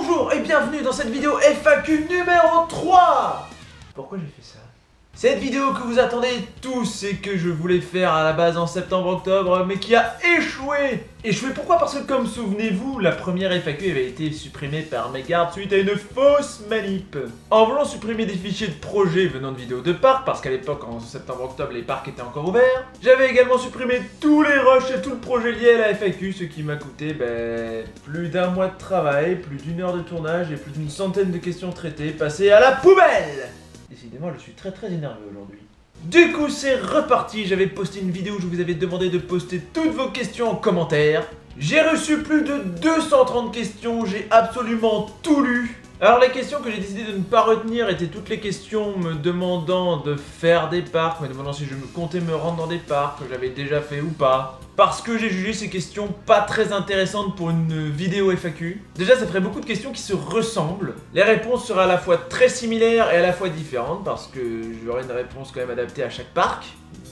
Bonjour et bienvenue dans cette vidéo FAQ numéro 3. Pourquoi j'ai fait ça? Cette vidéo que vous attendez tous et que je voulais faire à la base en septembre-octobre mais qui a échoué. Échoué pourquoi? Parce que comme souvenez-vous, la première FAQ avait été supprimée par Megarde suite à une fausse manip. En voulant supprimer des fichiers de projet venant de vidéos de parcs, parce qu'à l'époque en septembre-octobre les parcs étaient encore ouverts, j'avais également supprimé tous les rushs et tout le projet lié à la FAQ, ce qui m'a coûté plus d'un mois de travail, plus d'une heure de tournage et plus d'une centaine de questions traitées passées à la poubelle. Décidément, je suis très énervé aujourd'hui. Du coup, c'est reparti. J'avais posté une vidéo où je vous avais demandé de poster toutes vos questions en commentaire. J'ai reçu plus de 230 questions, j'ai absolument tout lu. Alors les questions que j'ai décidé de ne pas retenir étaient toutes les questions me demandant de faire des parcs, me demandant si je me comptais me rendre dans des parcs, que j'avais déjà fait ou pas. Parce que j'ai jugé ces questions pas très intéressantes pour une vidéo FAQ. Déjà, ça ferait beaucoup de questions qui se ressemblent. Les réponses seraient à la fois très similaires et à la fois différentes, parce que j'aurais une réponse quand même adaptée à chaque parc.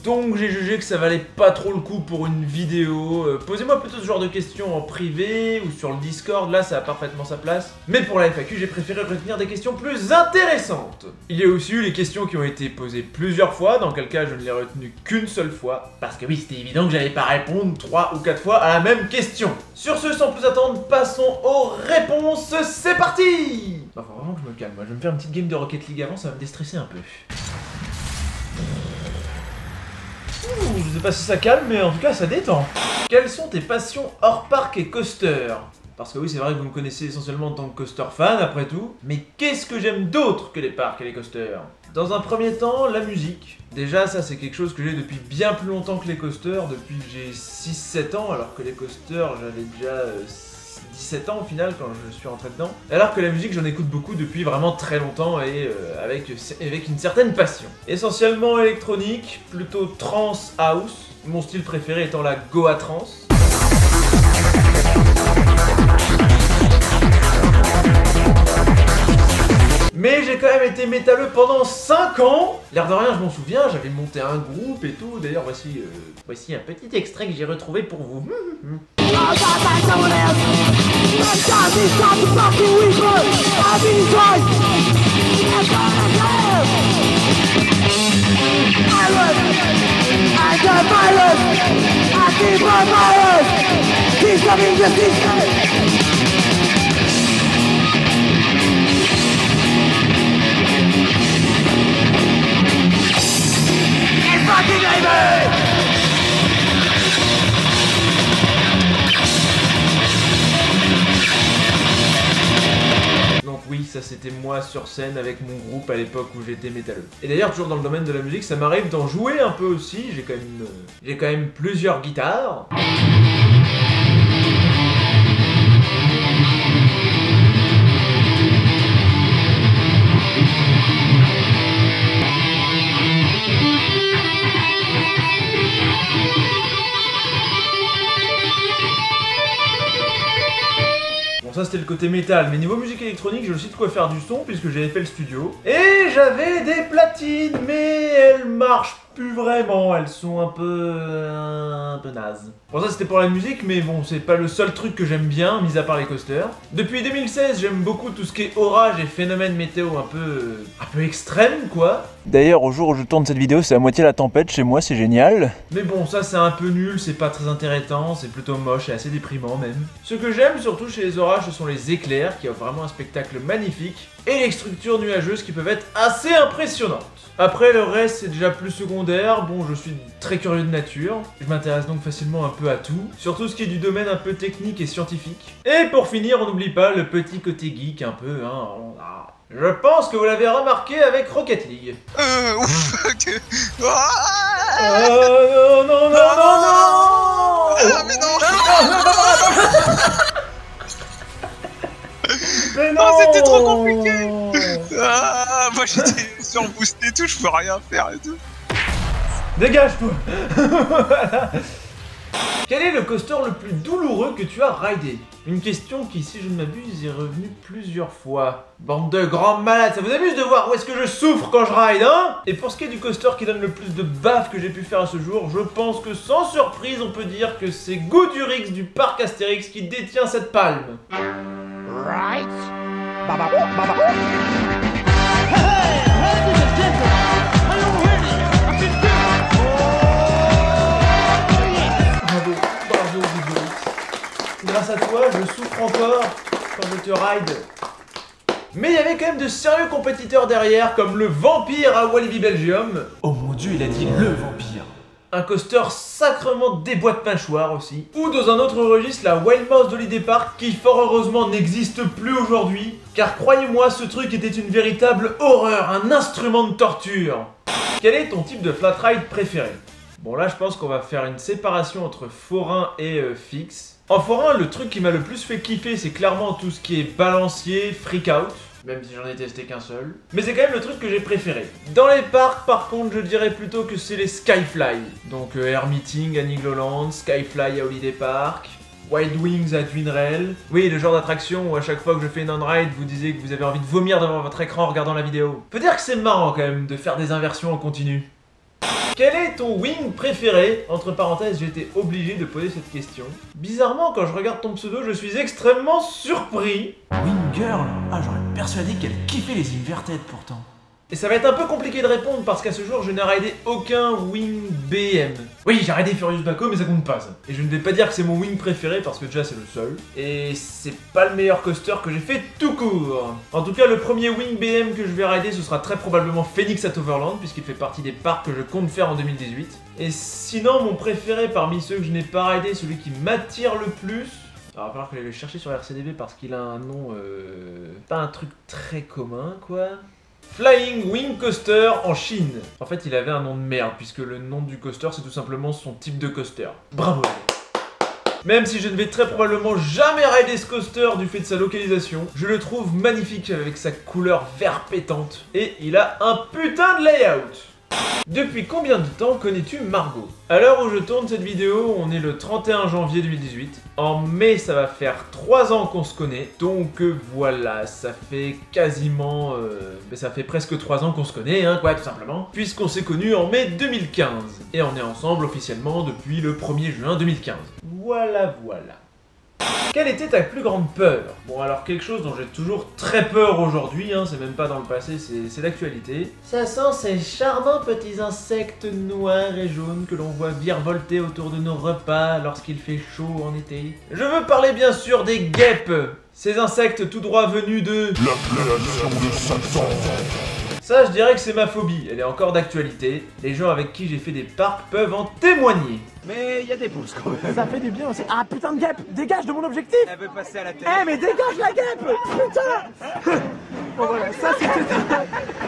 Donc j'ai jugé que ça valait pas trop le coup pour une vidéo. Posez-moi plutôt ce genre de questions en privé ou sur le Discord, là ça a parfaitement sa place. Mais pour la FAQ, j'ai préféré retenir des questions plus intéressantes. Il y a aussi eu les questions qui ont été posées plusieurs fois, dans quel cas je ne l'ai retenu qu'une seule fois. Parce que oui, c'était évident que j'allais pas répondre 3 ou 4 fois à la même question. Sur ce, sans plus attendre, passons aux réponses, c'est parti! Bah, faut vraiment que je me calme, moi je vais me faire une petite game de Rocket League avant, ça va me déstresser un peu. Je sais pas si ça calme, mais en tout cas ça détend. Quelles sont tes passions hors parc et coaster? Parce que oui, c'est vrai que vous me connaissez essentiellement en tant que coaster fan après tout. Mais qu'est-ce que j'aime d'autre que les parcs et les coasters? Dans un premier temps, la musique. Déjà, ça c'est quelque chose que j'ai depuis bien plus longtemps que les coasters, depuis que j'ai 6-7 ans, alors que les coasters j'avais déjà 17 ans au final quand je suis rentré dedans. Alors que la musique j'en écoute beaucoup depuis vraiment très longtemps et avec une certaine passion. Essentiellement électronique, plutôt trance house, mon style préféré étant la Goa trance. Mais j'ai quand même été métalleux pendant 5 ans. L'air de rien, je m'en souviens, j'avais monté un groupe et tout. D'ailleurs, voici un petit extrait que j'ai retrouvé pour vous. Donc oui, ça c'était moi sur scène avec mon groupe à l'époque où j'étais métalleux. Et d'ailleurs, toujours dans le domaine de la musique, ça m'arrive d'en jouer un peu aussi. J'ai quand même plusieurs guitares. Bon, ça c'était le côté métal, mais niveau musique électronique, j'ai aussi de quoi faire du son puisque j'avais fait le studio. Et j'avais des platines, mais elles marchent plus vraiment, elles sont un peu nazes. Bon, ça c'était pour la musique, mais bon, c'est pas le seul truc que j'aime bien, mis à part les coasters. Depuis 2016, j'aime beaucoup tout ce qui est orage et phénomènes météo un peu extrêmes, quoi. D'ailleurs, au jour où je tourne cette vidéo, c'est à moitié la tempête chez moi, c'est génial. Mais bon, ça c'est un peu nul, c'est pas très intéressant, c'est plutôt moche et assez déprimant même. Ce que j'aime surtout chez les orages, ce sont les éclairs, qui offrent vraiment un spectacle magnifique, et les structures nuageuses qui peuvent être assez impressionnantes. Après, le reste, c'est déjà plus secondaire. Bon, je suis très curieux de nature. Je m'intéresse donc facilement un peu à tout. Surtout ce qui est du domaine un peu technique et scientifique. Et pour finir, on n'oublie pas le petit côté geek un peu, hein. Je pense que vous l'avez remarqué avec Rocket League. Ouf, ok. Non. Ah, mais non. Mais non. Oh, c'était trop compliqué. Ah, moi j'étais surboosté et tout, je peux rien faire et tout. Dégage-toi. Quel est le coaster le plus douloureux que tu as ridé? Une question qui, si je ne m'abuse, est revenue plusieurs fois. Bande de grands malades, ça vous amuse de voir où est-ce que je souffre quand je ride, hein? Et pour ce qui est du coaster qui donne le plus de baffes que j'ai pu faire à ce jour, je pense que sans surprise, on peut dire que c'est Goudurix du parc Astérix qui détient cette palme. Right? Bravo, bravo Woodward. Grâce à toi, je souffre encore quand je te ride. Mais il y avait quand même de sérieux compétiteurs derrière, comme le vampire à Walibi Belgium. Oh mon dieu, il a dit le vampire. Un coaster sacrement déboîte mâchoire aussi. Ou dans un autre registre, la Wild Mouse d'Holiday Park, qui fort heureusement n'existe plus aujourd'hui. Car croyez-moi, ce truc était une véritable horreur, un instrument de torture. Quel est ton type de flat ride préféré? Bon là, je pense qu'on va faire une séparation entre forain et fixe. En forain, le truc qui m'a le plus fait kiffer, c'est clairement tout ce qui est balancier, freak out. Même si j'en ai testé qu'un seul. Mais c'est quand même le truc que j'ai préféré. Dans les parcs, par contre, je dirais plutôt que c'est les Skyfly. Donc Air Meeting à Nigloland, Skyfly à Holiday Park, Wild Wings à Twinrail. Oui, le genre d'attraction où à chaque fois que je fais une on-ride, vous disiez que vous avez envie de vomir devant votre écran en regardant la vidéo. Faut dire que c'est marrant quand même de faire des inversions en continu. Quel est ton wing préféré? Entre parenthèses, j'ai été obligé de poser cette question. Bizarrement, quand je regarde ton pseudo, je suis extrêmement surpris. Wing Girl? Ah, j'aurais persuadé qu'elle kiffait les inverted pourtant. Et ça va être un peu compliqué de répondre parce qu'à ce jour, je n'ai raidé aucun wing BM. Oui, j'ai raidé Furious Baco, mais ça compte pas ça. Et je ne vais pas dire que c'est mon wing préféré parce que déjà c'est le seul. Et c'est pas le meilleur coaster que j'ai fait tout court. En tout cas, le premier wing BM que je vais raider, ce sera très probablement Phoenix at Overland, puisqu'il fait partie des parcs que je compte faire en 2018. Et sinon, mon préféré parmi ceux que je n'ai pas raidé, celui qui m'attire le plus... Alors, il va falloir que je vais le chercher sur RCDB parce qu'il a un nom... pas un truc très commun, quoi. Flying Wing Coaster en Chine. En fait, il avait un nom de merde, puisque le nom du coaster, c'est tout simplement son type de coaster. Bravo. Même si je ne vais très probablement jamais rider ce coaster du fait de sa localisation, je le trouve magnifique avec sa couleur vert pétante. Et il a un putain de layout. Depuis combien de temps connais-tu Margot? À l'heure où je tourne cette vidéo, on est le 31 janvier 2018. En mai, ça va faire 3 ans qu'on se connaît. Donc voilà, ça fait quasiment... ça fait presque 3 ans qu'on se connaît, hein, quoi, tout simplement. Puisqu'on s'est connus en mai 2015. Et on est ensemble officiellement depuis le 1er juin 2015. Voilà, voilà. Quelle était ta plus grande peur? Bon, alors quelque chose dont j'ai toujours très peur aujourd'hui, hein, c'est même pas dans le passé, c'est l'actualité. Ça sent ces charmants petits insectes noirs et jaunes que l'on voit virevolter autour de nos repas lorsqu'il fait chaud en été. Je veux parler bien sûr des guêpes, ces insectes tout droit venus de... L'appellation de Satan. Ça, je dirais que c'est ma phobie, elle est encore d'actualité. Les gens avec qui j'ai fait des parcs peuvent en témoigner. Mais il y a des pouces quand même. Ça fait du bien aussi. Ah putain de guêpe, dégage de mon objectif. Elle veut passer à la télé. Eh mais dégage la guêpe. Putain. Bon voilà, ça c'était...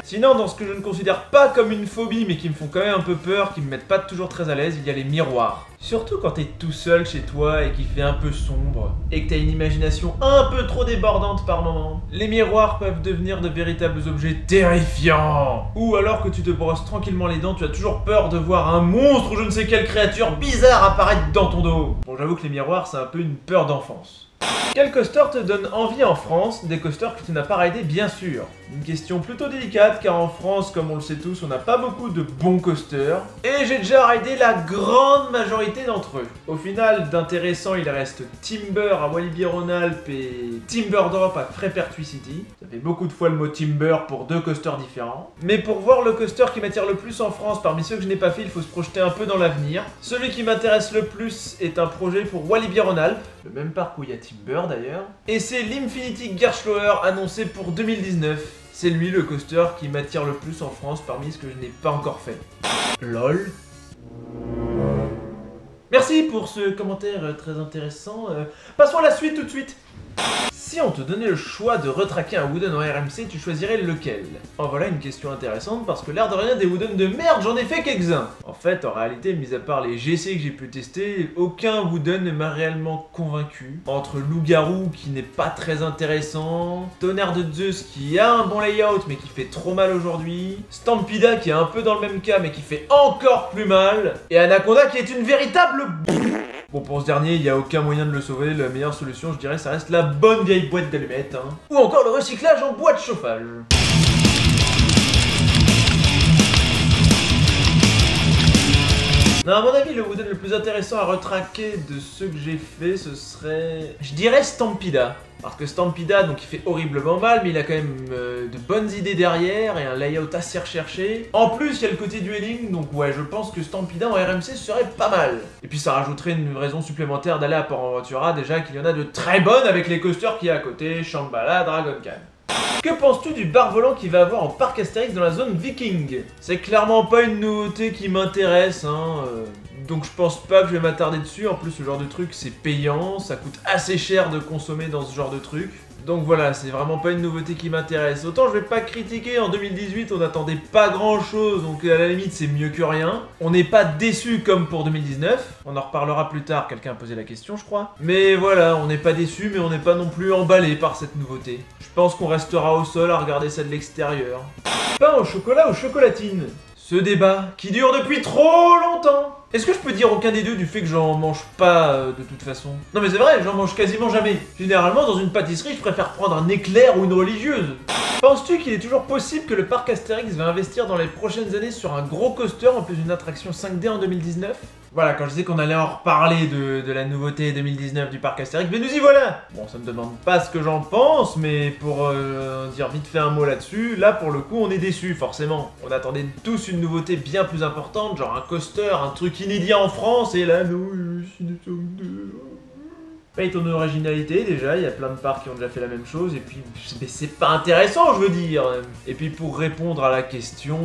Sinon, dans ce que je ne considère pas comme une phobie, mais qui me font quand même un peu peur, qui me mettent pas toujours très à l'aise, il y a les miroirs. Surtout quand t'es tout seul chez toi et qu'il fait un peu sombre, et que t'as une imagination un peu trop débordante par moment. Les miroirs peuvent devenir de véritables objets terrifiants. Ou alors que tu te brosses tranquillement les dents, tu as toujours peur de voir un monstre ou je ne sais quelle créature bizarre apparaître dans ton dos. Bon, j'avoue que les miroirs, c'est un peu une peur d'enfance. Quel coaster te donne envie en France? Des coasters que tu n'as pas raidés, bien sûr. Une question plutôt délicate, car en France, comme on le sait tous, on n'a pas beaucoup de bons coasters. Et j'ai déjà raidé la grande majorité d'entre eux. Au final, d'intéressant, il reste Timber à Walibi Rhône-Alpes et Timber Drop à Frepertuis City. Ça fait beaucoup de fois le mot Timber pour 2 coasters différents. Mais pour voir le coaster qui m'attire le plus en France, parmi ceux que je n'ai pas fait, il faut se projeter un peu dans l'avenir. Celui qui m'intéresse le plus est un projet pour Walibi Rhône-Alpes, le même parc où il y a Timber d'ailleurs. Et c'est l'Infinity Gerstlauer annoncé pour 2019. C'est lui le coaster qui m'attire le plus en France parmi ce que je n'ai pas encore fait. LOL. Merci pour ce commentaire très intéressant. Passons à la suite tout de suite. Si on te donnait le choix de retraquer un Wooden en RMC, tu choisirais lequel? En voilà une question intéressante parce que l'air de rien des Wooden de merde, j'en ai fait quelques-uns. En fait, en réalité, mis à part les GC que j'ai pu tester, aucun Wooden ne m'a réellement convaincu. Entre Loup-Garou qui n'est pas très intéressant, Tonnerre de Zeus qui a un bon layout mais qui fait trop mal aujourd'hui, Stampida qui est un peu dans le même cas mais qui fait encore plus mal, et Anaconda qui est une véritable... Bon, pour ce dernier, il n'y a aucun moyen de le sauver. La meilleure solution, je dirais, ça reste la bonne vieille boîte d'allumettes. Hein. Ou encore le recyclage en boîte de chauffage. Non, à mon avis, le Wooden le plus intéressant à retraquer de ceux que j'ai fait, ce serait... Je dirais Stampida. Parce que Stampida, donc il fait horriblement mal, mais il a quand même de bonnes idées derrière et un layout assez recherché. En plus, il y a le côté dueling, donc ouais, je pense que Stampida en RMC serait pas mal. Et puis ça rajouterait une raison supplémentaire d'aller à Port Aventura, déjà qu'il y en a de très bonnes avec les coasters qu'il y a à côté, Shambhala, Dragon Khan. Que penses-tu du bar volant qu'il va avoir en parc Astérix dans la zone Viking? C'est clairement pas une nouveauté qui m'intéresse, hein. Donc je pense pas que je vais m'attarder dessus. En plus, ce genre de truc, c'est payant, ça coûte assez cher de consommer dans ce genre de truc. Donc voilà, c'est vraiment pas une nouveauté qui m'intéresse. Autant je vais pas critiquer, en 2018 on n'attendait pas grand chose, donc à la limite c'est mieux que rien. On n'est pas déçu comme pour 2019, on en reparlera plus tard, quelqu'un a posé la question je crois. Mais voilà, on n'est pas déçu mais on n'est pas non plus emballé par cette nouveauté. Je pense qu'on restera au sol à regarder ça de l'extérieur. Pain au chocolat ou chocolatine? Ce débat qui dure depuis trop longtemps. Est-ce que je peux dire aucun des deux du fait que j'en mange pas de toute façon? Non mais c'est vrai, j'en mange quasiment jamais. Généralement dans une pâtisserie je préfère prendre un éclair ou une religieuse. Penses-tu qu'il est toujours possible que le parc Astérix va investir dans les prochaines années sur un gros coaster en plus d'une attraction 5D en 2019? Voilà, quand je disais qu'on allait en reparler de la nouveauté 2019 du parc Astérix, mais nous y voilà! Bon, ça me demande pas ce que j'en pense, mais pour dire vite fait un mot là-dessus, là pour le coup on est déçus forcément. On attendait tous une nouveauté bien plus importante, genre un coaster, un truc inédit en France, et là non, paye ton originalité déjà, il y a plein de parcs qui ont déjà fait la même chose, et puis c'est pas intéressant je veux dire. Et puis pour répondre à la question,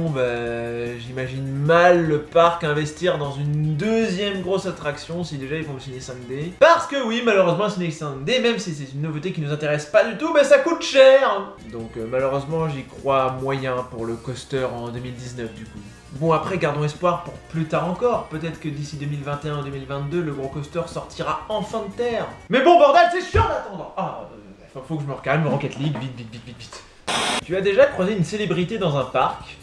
j'imagine mal le parc investir dans une deuxième grosse attraction si déjà ils font le Ciné 5D. Parce que oui, malheureusement le Ciné 5D, même si c'est une nouveauté qui nous intéresse pas du tout, ça coûte cher. Donc malheureusement j'y crois moyen pour le coaster en 2019 du coup. Bon après gardons espoir pour plus tard encore, peut-être que d'ici 2021-2022 le gros coaster sortira enfin de terre. Mais bon bordel c'est chiant d'attendre. Faut que je me recalme, Rocket League, vite. Tu as déjà croisé une célébrité dans un parc?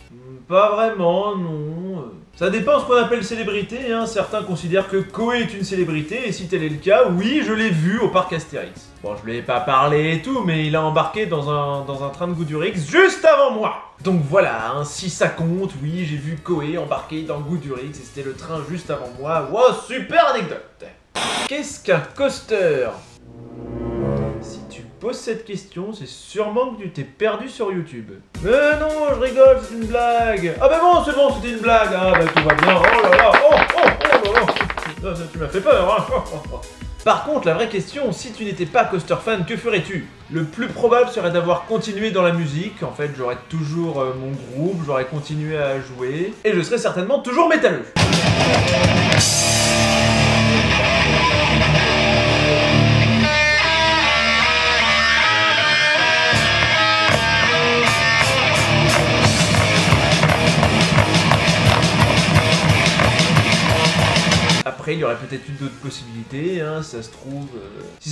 Pas vraiment, non. Ça dépend ce qu'on appelle célébrité, hein. Certains considèrent que Koé est une célébrité, et si tel est le cas, oui, je l'ai vu au parc Astérix. Bon, je lui ai pas parlé et tout, mais il a embarqué dans un train de Goudurix juste avant moi. Donc voilà, hein, si ça compte, oui, j'ai vu Koé embarquer dans Goudurix, et c'était le train juste avant moi. Wow, super anecdote. Qu'est-ce qu'un coaster? Si tu poses cette question, c'est sûrement que tu t'es perdu sur YouTube. Mais non, je rigole, c'est une blague. Ah bah bon, c'est bon, c'était une blague. Ah bah tout va bien, oh là là, oh. Tu m'as fait peur, hein. Par contre, la vraie question, si tu n'étais pas coaster fan, que ferais-tu? Le plus probable serait d'avoir continué dans la musique. En fait, j'aurais toujours mon groupe, j'aurais continué à jouer, et je serais certainement toujours métalleux. Après, il y aurait peut-être eu d'autres possibilités, hein, si ça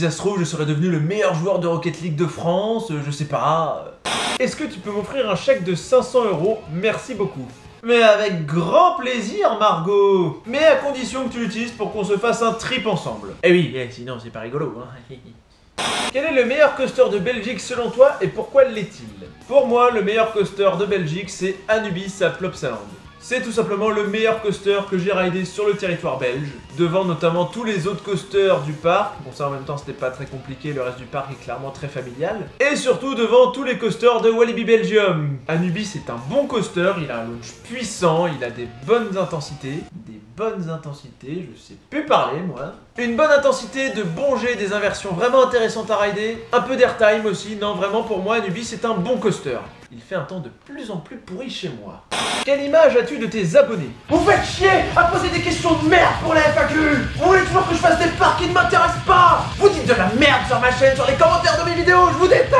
se trouve, je serais devenu le meilleur joueur de Rocket League de France, je sais pas. Est-ce que tu peux m'offrir un chèque de 500 €? Merci beaucoup. Mais avec grand plaisir, Margot. Mais à condition que tu l'utilises pour qu'on se fasse un trip ensemble. Eh oui, sinon c'est pas rigolo, hein. Quel est le meilleur coaster de Belgique selon toi et pourquoi l'est-il? Pour moi, le meilleur coaster de Belgique, c'est Anubis à Plopsaland. C'est tout simplement le meilleur coaster que j'ai raidé sur le territoire belge, devant notamment tous les autres coasters du parc. Bon ça en même temps c'était pas très compliqué, le reste du parc est clairement très familial. Et surtout devant tous les coasters de Walibi Belgium. Anubis est un bon coaster, il a un launch puissant, il a des bonnes intensités. Je sais plus parler moi. Une bonne intensité, de bons jets, des inversions vraiment intéressantes à rider. Un peu d'airtime aussi, non vraiment pour moi Anubis c'est un bon coaster. Il fait un temps de plus en plus pourri chez moi. Quelle image as-tu de tes abonnés? Vous faites chier à poser des questions de merde pour la FAQ. Vous voulez toujours que je fasse des parcs qui ne m'intéressent pas. Vous dites de la merde sur ma chaîne, sur les commentaires de mes vidéos, je vous déteste.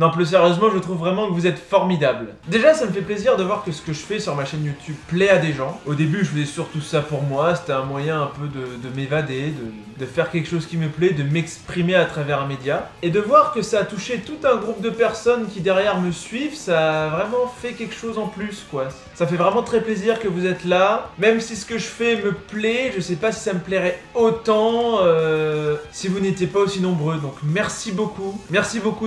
Non, plus sérieusement, je trouve vraiment que vous êtes formidables. Déjà, ça me fait plaisir de voir que ce que je fais sur ma chaîne YouTube plaît à des gens. Au début, je faisais surtout ça pour moi, c'était un moyen un peu de m'évader, de faire quelque chose qui me plaît, de m'exprimer à travers un média. Et de voir que ça a touché tout un groupe de personnes qui derrière me suivent, ça a vraiment fait quelque chose en plus, quoi. Ça fait vraiment très plaisir que vous êtes là. Même si ce que je fais me plaît, je sais pas si ça me plairait autant si vous n'étiez pas aussi nombreux. Donc merci beaucoup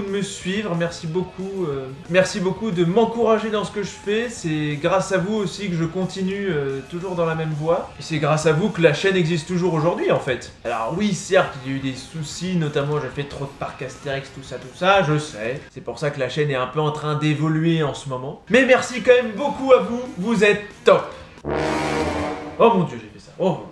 de me suivre. merci beaucoup. Merci beaucoup de m'encourager dans ce que je fais. C'est grâce à vous aussi que je continue toujours dans la même voie. Et c'est grâce à vous que la chaîne existe toujours aujourd'hui en fait. Alors oui, certes, il y a eu des soucis, notamment j'ai fait trop de parcs Astérix, tout ça, je sais. C'est pour ça que la chaîne est un peu en train d'évoluer en ce moment. Mais merci quand même beaucoup à vous, vous êtes top. Oh mon dieu, j'ai fait ça. Oh.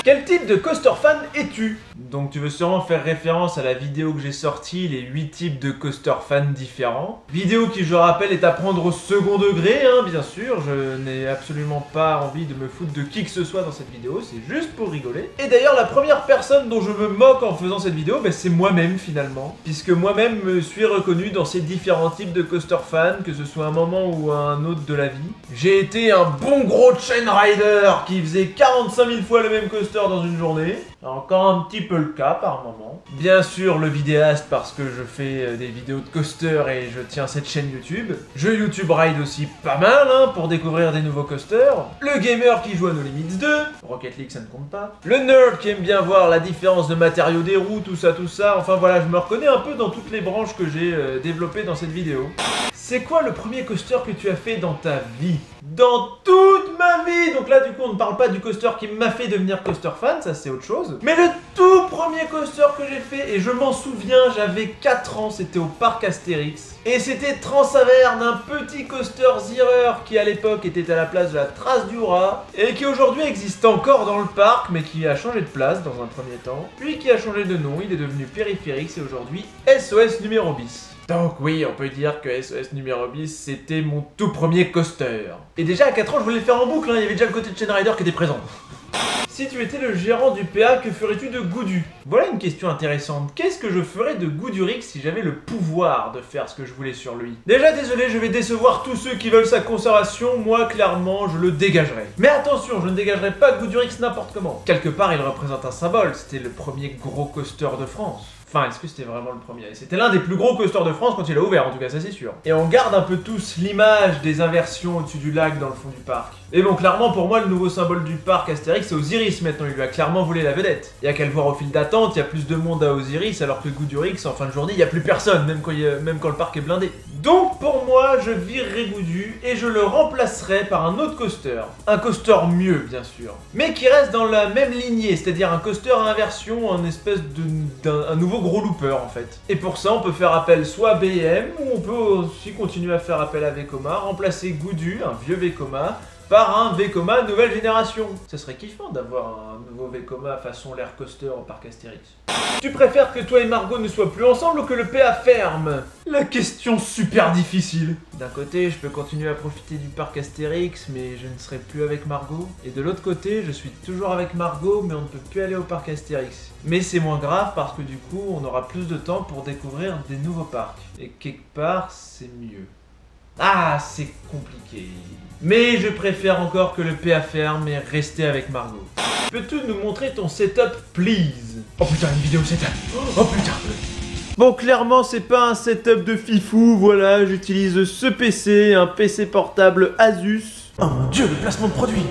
Quel type de coaster fan es-tu? Donc tu veux sûrement faire référence à la vidéo que j'ai sortie, les 8 types de coaster fans différents. Vidéo qui, je rappelle, est à prendre au second degré, hein, bien sûr. Je n'ai absolument pas envie de me foutre de qui que ce soit dans cette vidéo, c'est juste pour rigoler. Et d'ailleurs, la première personne dont je me moque en faisant cette vidéo, ben, c'est moi-même finalement. Puisque moi-même me suis reconnu dans ces différents types de coaster fans, que ce soit un moment ou un autre de la vie. J'ai été un bon gros chain rider qui faisait 45 000 fois le même coaster dans une journée. Encore un petit peu le cas par moment. Bien sûr le vidéaste parce que je fais des vidéos de coaster et je tiens cette chaîne YouTube. Je YouTube ride aussi pas mal hein, pour découvrir des nouveaux coasters. Le gamer qui joue à No Limits 2. Rocket League ça ne compte pas. Le nerd qui aime bien voir la différence de matériaux des roues, tout ça. Enfin voilà, je me reconnais un peu dans toutes les branches que j'ai développées dans cette vidéo. C'est quoi le premier coaster que tu as fait dans ta vie? Dans toute ma vie! Donc là, du coup, on ne parle pas du coaster qui m'a fait devenir coaster fan, ça c'est autre chose. Mais le tout premier coaster que j'ai fait, et je m'en souviens, j'avais 4 ans, c'était au parc Astérix. Et c'était Transaverne, un petit coaster Zierer qui à l'époque était à la place de la Trace du Rat, et qui aujourd'hui existe encore dans le parc, mais qui a changé de place dans un premier temps. Puis qui a changé de nom, il est devenu Périphérix, et aujourd'hui SOS numéro bis. Donc oui, on peut dire que SOS numéro bis, c'était mon tout premier coaster. Et déjà à 4 ans, je voulais le faire en boucle, hein. Il y avait déjà le côté de Chain Rider qui était présent. Si tu étais le gérant du PA, que ferais-tu de Goudu? Voilà une question intéressante. Qu'est-ce que je ferais de Goudurix si j'avais le pouvoir de faire ce que je voulais sur lui? Déjà désolé, je vais décevoir tous ceux qui veulent sa conservation, moi clairement je le dégagerai. Mais attention, je ne dégagerai pas Goudurix n'importe comment. Quelque part il représente un symbole, c'était le premier gros coaster de France. Enfin, est-ce que c'était vraiment le premier? C'était l'un des plus gros coasters de France quand il a ouvert, en tout cas, ça c'est sûr. Et on garde un peu tous l'image des inversions au-dessus du lac dans le fond du parc. Et bon, clairement, pour moi, le nouveau symbole du parc Astérix, c'est Osiris maintenant. Il lui a clairement volé la vedette. Il y a qu'à le voir au fil d'attente, il y a plus de monde à Osiris, alors que Goudurix, en fin de journée, il n'y a plus personne, même quand le parc est blindé. Donc, pour moi, je virerai Goudu et je le remplacerai par un autre coaster. Un coaster mieux, bien sûr. Mais qui reste dans la même lignée, c'est-à-dire un coaster à inversion, un espèce d'un nouveau gros looper en fait. Et pour ça on peut faire appel soit à BM ou on peut aussi continuer à faire appel à Vekoma, remplacer Goudu, un vieux Vekoma, par un Vekoma nouvelle génération. Ça serait kiffant d'avoir un nouveau Vekoma façon l'air coaster au parc Astérix. Tu préfères que toi et Margot ne soient plus ensemble ou que le PA ferme? La question super difficile. D'un côté, je peux continuer à profiter du parc Astérix, mais je ne serai plus avec Margot. Et de l'autre côté, je suis toujours avec Margot, mais on ne peut plus aller au parc Astérix. Mais c'est moins grave parce que du coup, on aura plus de temps pour découvrir des nouveaux parcs. Et quelque part, c'est mieux. Ah, c'est compliqué. Mais je préfère encore que le PA ferme et rester avec Margot. Peux-tu nous montrer ton setup, please? Oh putain, une vidéo setup. Oh putain. Bon, clairement, c'est pas un setup de fifou, voilà, j'utilise ce PC, un PC portable Asus. Oh mon dieu, le placement de produit!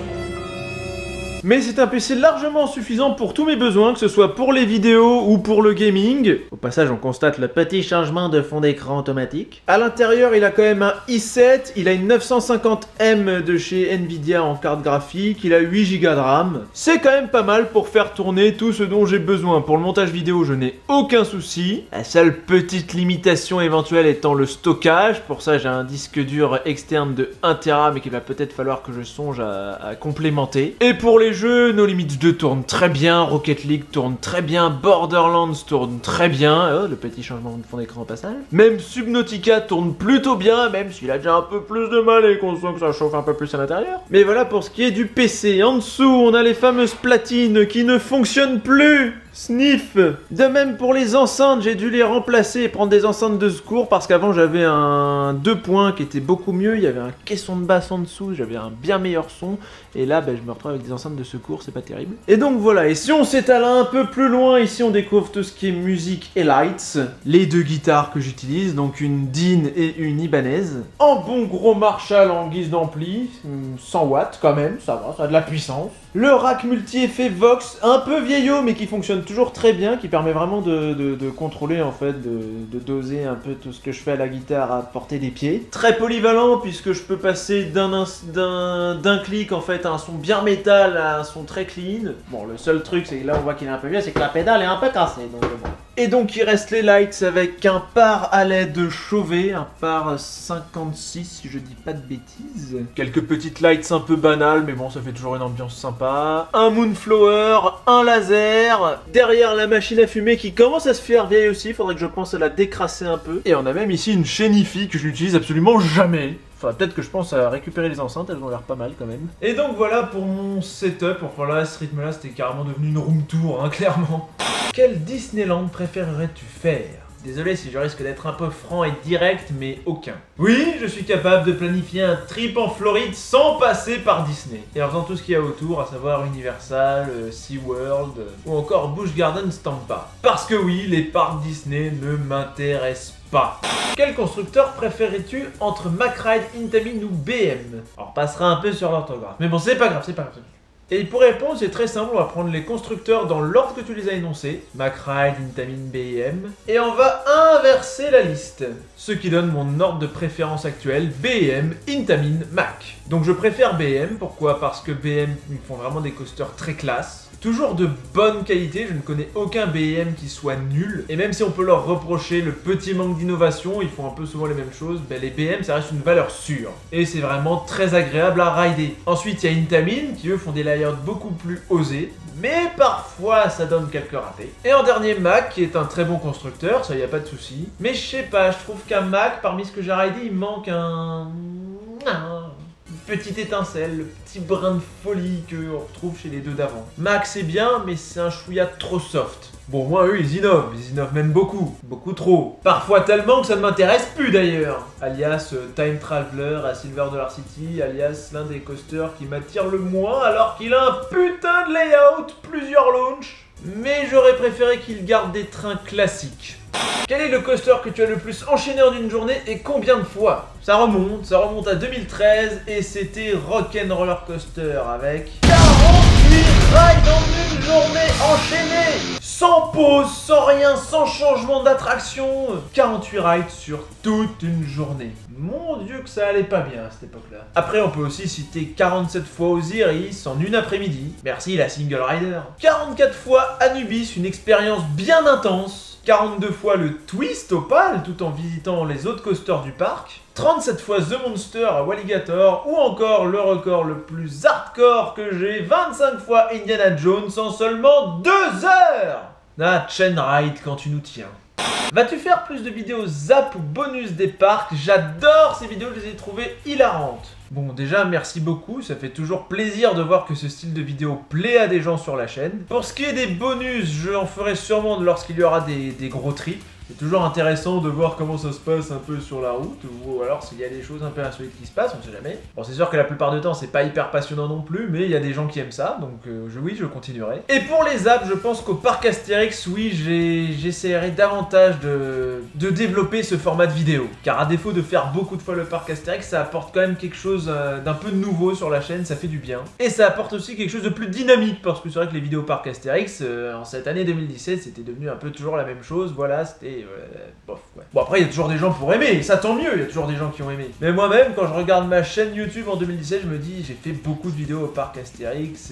Mais c'est un PC largement suffisant pour tous mes besoins, que ce soit pour les vidéos ou pour le gaming. Au passage, on constate le petit changement de fond d'écran automatique. À l'intérieur, il a quand même un i7, il a une 950M de chez Nvidia en carte graphique, il a 8 Go de RAM. C'est quand même pas mal pour faire tourner tout ce dont j'ai besoin. Pour le montage vidéo, je n'ai aucun souci. La seule petite limitation éventuelle étant le stockage. Pour ça, j'ai un disque dur externe de 1 Tera, mais qu'il va peut-être falloir que je songe à complémenter. Et pour les jeux, No Limits 2 tourne très bien, Rocket League tourne très bien, Borderlands tourne très bien, oh, le petit changement de fond d'écran au passage. Même Subnautica tourne plutôt bien, même s'il a déjà un peu plus de mal et qu'on sent que ça chauffe un peu plus à l'intérieur. Mais voilà pour ce qui est du PC. En dessous, on a les fameuses platines qui ne fonctionnent plus. Sniff. De même pour les enceintes, j'ai dû les remplacer et prendre des enceintes de secours parce qu'avant j'avais un 2 points qui était beaucoup mieux, il y avait un caisson de basse en dessous, j'avais un bien meilleur son et là je me retrouve avec des enceintes de secours, c'est pas terrible. Et donc voilà, et si on s'étale un peu plus loin, ici on découvre tout ce qui est musique et lights, les 2 guitares que j'utilise, donc une Dean et une Ibanez, en bon gros Marshall en guise d'ampli, 100 watts quand même, ça va, ça a de la puissance. Le rack multi-effet Vox, un peu vieillot mais qui fonctionne toujours très bien, qui permet vraiment de contrôler en fait, de doser un peu tout ce que je fais à la guitare à portée des pieds. Très polyvalent puisque je peux passer d'un clic en fait à un son bien métal à un son très clean. Bon, le seul truc, c'est que là on voit qu'il est un peu vieux, c'est que la pédale est un peu cassée, donc bon. Et donc il reste les lights avec un par à LED Chauvet, un par 56 si je dis pas de bêtises. Quelques petites lights un peu banales mais bon ça fait toujours une ambiance sympa. Un Moonflower, un laser, derrière la machine à fumer qui commence à se faire vieille aussi, faudrait que je pense à la décrasser un peu. Et on a même ici une chaîne hi-fi que je n'utilise absolument jamais. Enfin, peut-être que je pense à récupérer les enceintes, elles ont l'air pas mal quand même. Et donc voilà pour mon setup. Enfin là, ce rythme-là, c'était carrément devenu une room tour, hein, clairement. Quel Disneyland préférerais-tu faire? Désolé si je risque d'être un peu franc et direct, mais aucun. Oui, je suis capable de planifier un trip en Floride sans passer par Disney. Et en faisant tout ce qu'il y a autour, à savoir Universal, SeaWorld ou encore Busch Gardens Tampa. Parce que oui, les parcs Disney ne m'intéressent pas. Quel constructeur préférais-tu entre McRide, Intamin ou BM? On repassera un peu sur l'orthographe. Mais bon, c'est pas grave, c'est pas grave. Et pour répondre, c'est très simple, on va prendre les constructeurs dans l'ordre que tu les as énoncés. McRide, Intamin, BM. Et on va inverser la liste. Ce qui donne mon ordre de préférence actuel, BM, Intamin, Mac. Donc je préfère BM, pourquoi? Parce que BM, ils font vraiment des coasters très classe. Toujours de bonne qualité, je ne connais aucun BM qui soit nul. Et même si on peut leur reprocher le petit manque d'innovation, ils font un peu souvent les mêmes choses, ben les BM ça reste une valeur sûre. Et c'est vraiment très agréable à rider. Ensuite il y a Intamin qui eux font des layouts beaucoup plus osés. Mais parfois ça donne quelques ratés. Et en dernier Mac qui est un très bon constructeur, ça y a pas de souci. Mais je sais pas, je trouve qu'un Mac parmi ce que j'ai ridé il manque une petite étincelle, le petit brin de folie qu'on retrouve chez les deux d'avant. Mac c'est bien, mais c'est un chouïa trop soft. Bon, moi eux ils innovent même beaucoup, beaucoup trop. Parfois tellement que ça ne m'intéresse plus d'ailleurs. Alias Time Traveler à Silver Dollar City, alias l'un des coasters qui m'attire le moins alors qu'il a un putain de layout, plusieurs launches. Mais j'aurais préféré qu'il garde des trains classiques. Quel est le coaster que tu as le plus enchaîné en une journée et combien de fois? Ça remonte à 2013 et c'était Rock'n'Roller Coaster avec 48 rides en une journée enchaînée, sans pause, sans rien, sans changement d'attraction. 48 rides sur toute une journée. Mon dieu que ça allait pas bien à cette époque-là. Après on peut aussi citer 47 fois Osiris en une après-midi. Merci la Single Rider. 44 fois Anubis, une expérience bien intense. 42 fois le Twist Opal tout en visitant les autres coasters du parc. 37 fois The Monster à Walligator ou encore le record le plus hardcore que j'ai, 25 fois Indiana Jones en seulement 2 heures. Ah, chain ride quand tu nous tiens. Vas-tu faire plus de vidéos zap ou bonus des parcs? J'adore ces vidéos, je les ai trouvées hilarantes. Bon, déjà, merci beaucoup, ça fait toujours plaisir de voir que ce style de vidéo plaît à des gens sur la chaîne. Pour ce qui est des bonus, je en ferai sûrement lorsqu'il y aura des gros trips. C'est toujours intéressant de voir comment ça se passe un peu sur la route, ou alors s'il y a des choses un peu insolites qui se passent, on sait jamais. Bon, c'est sûr que la plupart du temps, c'est pas hyper passionnant non plus, mais il y a des gens qui aiment ça, donc oui, je continuerai. Et pour les apps, je pense qu'au parc Astérix, oui, j'essaierai davantage de développer ce format de vidéo. Car à défaut de faire beaucoup de fois le parc Astérix, ça apporte quand même quelque chose d'un peu nouveau sur la chaîne, ça fait du bien. Et ça apporte aussi quelque chose de plus dynamique, parce que c'est vrai que les vidéos parc Astérix, en cette année 2017, c'était devenu un peu toujours la même chose, voilà, c'était bof, ouais. Bon, après il y a toujours des gens pour aimer, et ça tant mieux, il y a toujours des gens qui ont aimé. Mais moi-même, quand je regarde ma chaîne YouTube en 2017, je me dis, j'ai fait beaucoup de vidéos au parc Astérix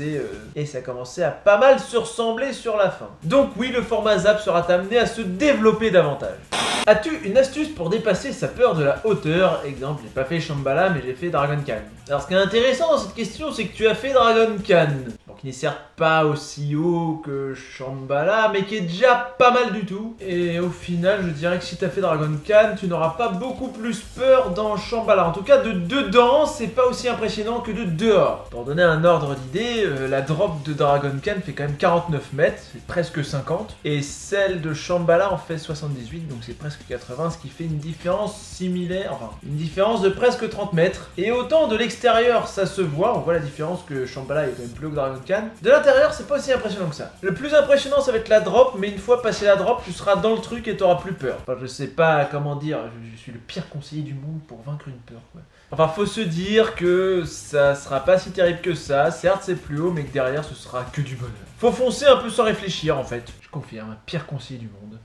et ça commençait à pas mal se ressembler sur la fin. Donc oui, le format Zap sera amené à se développer davantage. As-tu une astuce pour dépasser sa peur de la hauteur? Exemple, j'ai pas fait Shambhala, mais j'ai fait Dragon Khan. Alors ce qui est intéressant dans cette question, c'est que tu as fait Dragon Khan. Donc il n'est certes pas aussi haut que Shambhala, mais qui est déjà pas mal du tout. Et au final, je dirais que si tu as fait Dragon Khan, tu n'auras pas beaucoup plus peur dans Shambhala. En tout cas, de dedans, c'est pas aussi impressionnant que de dehors. Pour donner un ordre d'idée, la drop de Dragon Khan fait quand même 49 mètres, c'est presque 50. Et celle de Shambhala en fait 78, donc c'est presque 80, ce qui fait une différence similaire, enfin une différence de presque 30 mètres. Et autant de l'extérieur ça se voit, on voit la différence que Shambhala est quand même plus haut que Dragon de canne. De l'intérieur, c'est pas aussi impressionnant que ça. Le plus impressionnant, ça va être la drop, mais une fois passé la drop, tu seras dans le truc et t'auras plus peur. Enfin, je sais pas comment dire, je suis le pire conseiller du monde pour vaincre une peur, quoi. Enfin, faut se dire que ça sera pas si terrible que ça. Certes, c'est plus haut, mais que derrière, ce sera que du bonheur. Faut foncer un peu sans réfléchir, en fait. Je confirme, un pire conseiller du monde.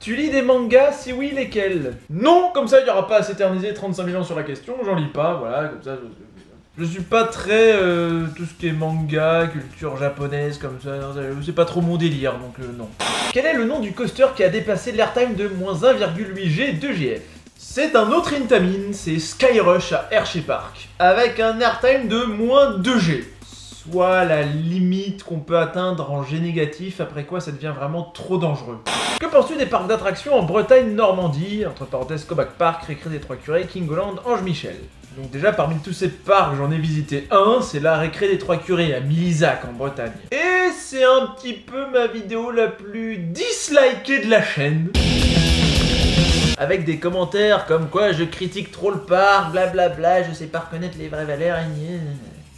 Tu lis des mangas? Si oui, lesquels? Non, comme ça, il n'y aura pas à s'éterniser 35 000 ans sur la question. J'en lis pas, voilà, comme ça. Je suis pas très tout ce qui est manga, culture japonaise, comme ça. C'est pas trop mon délire, donc non. Quel est le nom du coaster qui a dépassé l'airtime de -1,8 G de GF? C'est un autre Intamin, c'est Skyrush à Hershey Park, avec un airtime de -2 G. Soit la limite qu'on peut atteindre en G négatif, après quoi ça devient vraiment trop dangereux. Que penses-tu des parcs d'attractions en Bretagne-Normandie, entre parenthèses Cobac Park, Récré des Trois Curés, Kingoland, Ange-Michel? Donc déjà parmi tous ces parcs, j'en ai visité un, c'est la Récré des Trois Curés à Milizac en Bretagne. Et c'est un petit peu ma vidéo la plus dislikée de la chaîne. Avec des commentaires comme quoi je critique trop le parc, blablabla, je sais pas reconnaître les vraies valeurs,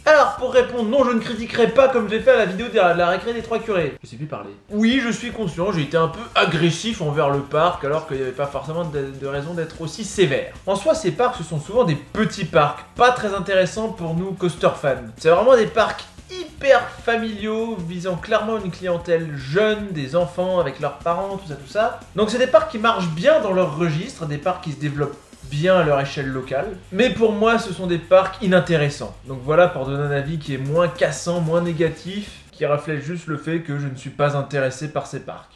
Alors, pour répondre, non, je ne critiquerai pas comme j'ai fait à la vidéo de la Récré des Trois Curés. Je sais plus parler. Oui, je suis conscient, j'ai été un peu agressif envers le parc, alors qu'il n'y avait pas forcément de raison d'être aussi sévère. En soi, ces parcs, ce sont souvent des petits parcs, pas très intéressants pour nous coaster fans. C'est vraiment des parcs hyper familiaux, visant clairement une clientèle jeune, des enfants avec leurs parents, tout ça. Donc c'est des parcs qui marchent bien dans leur registre, des parcs qui se développent bien à leur échelle locale, mais pour moi ce sont des parcs inintéressants. Donc voilà pour donner un avis qui est moins cassant, moins négatif, qui reflète juste le fait que je ne suis pas intéressé par ces parcs.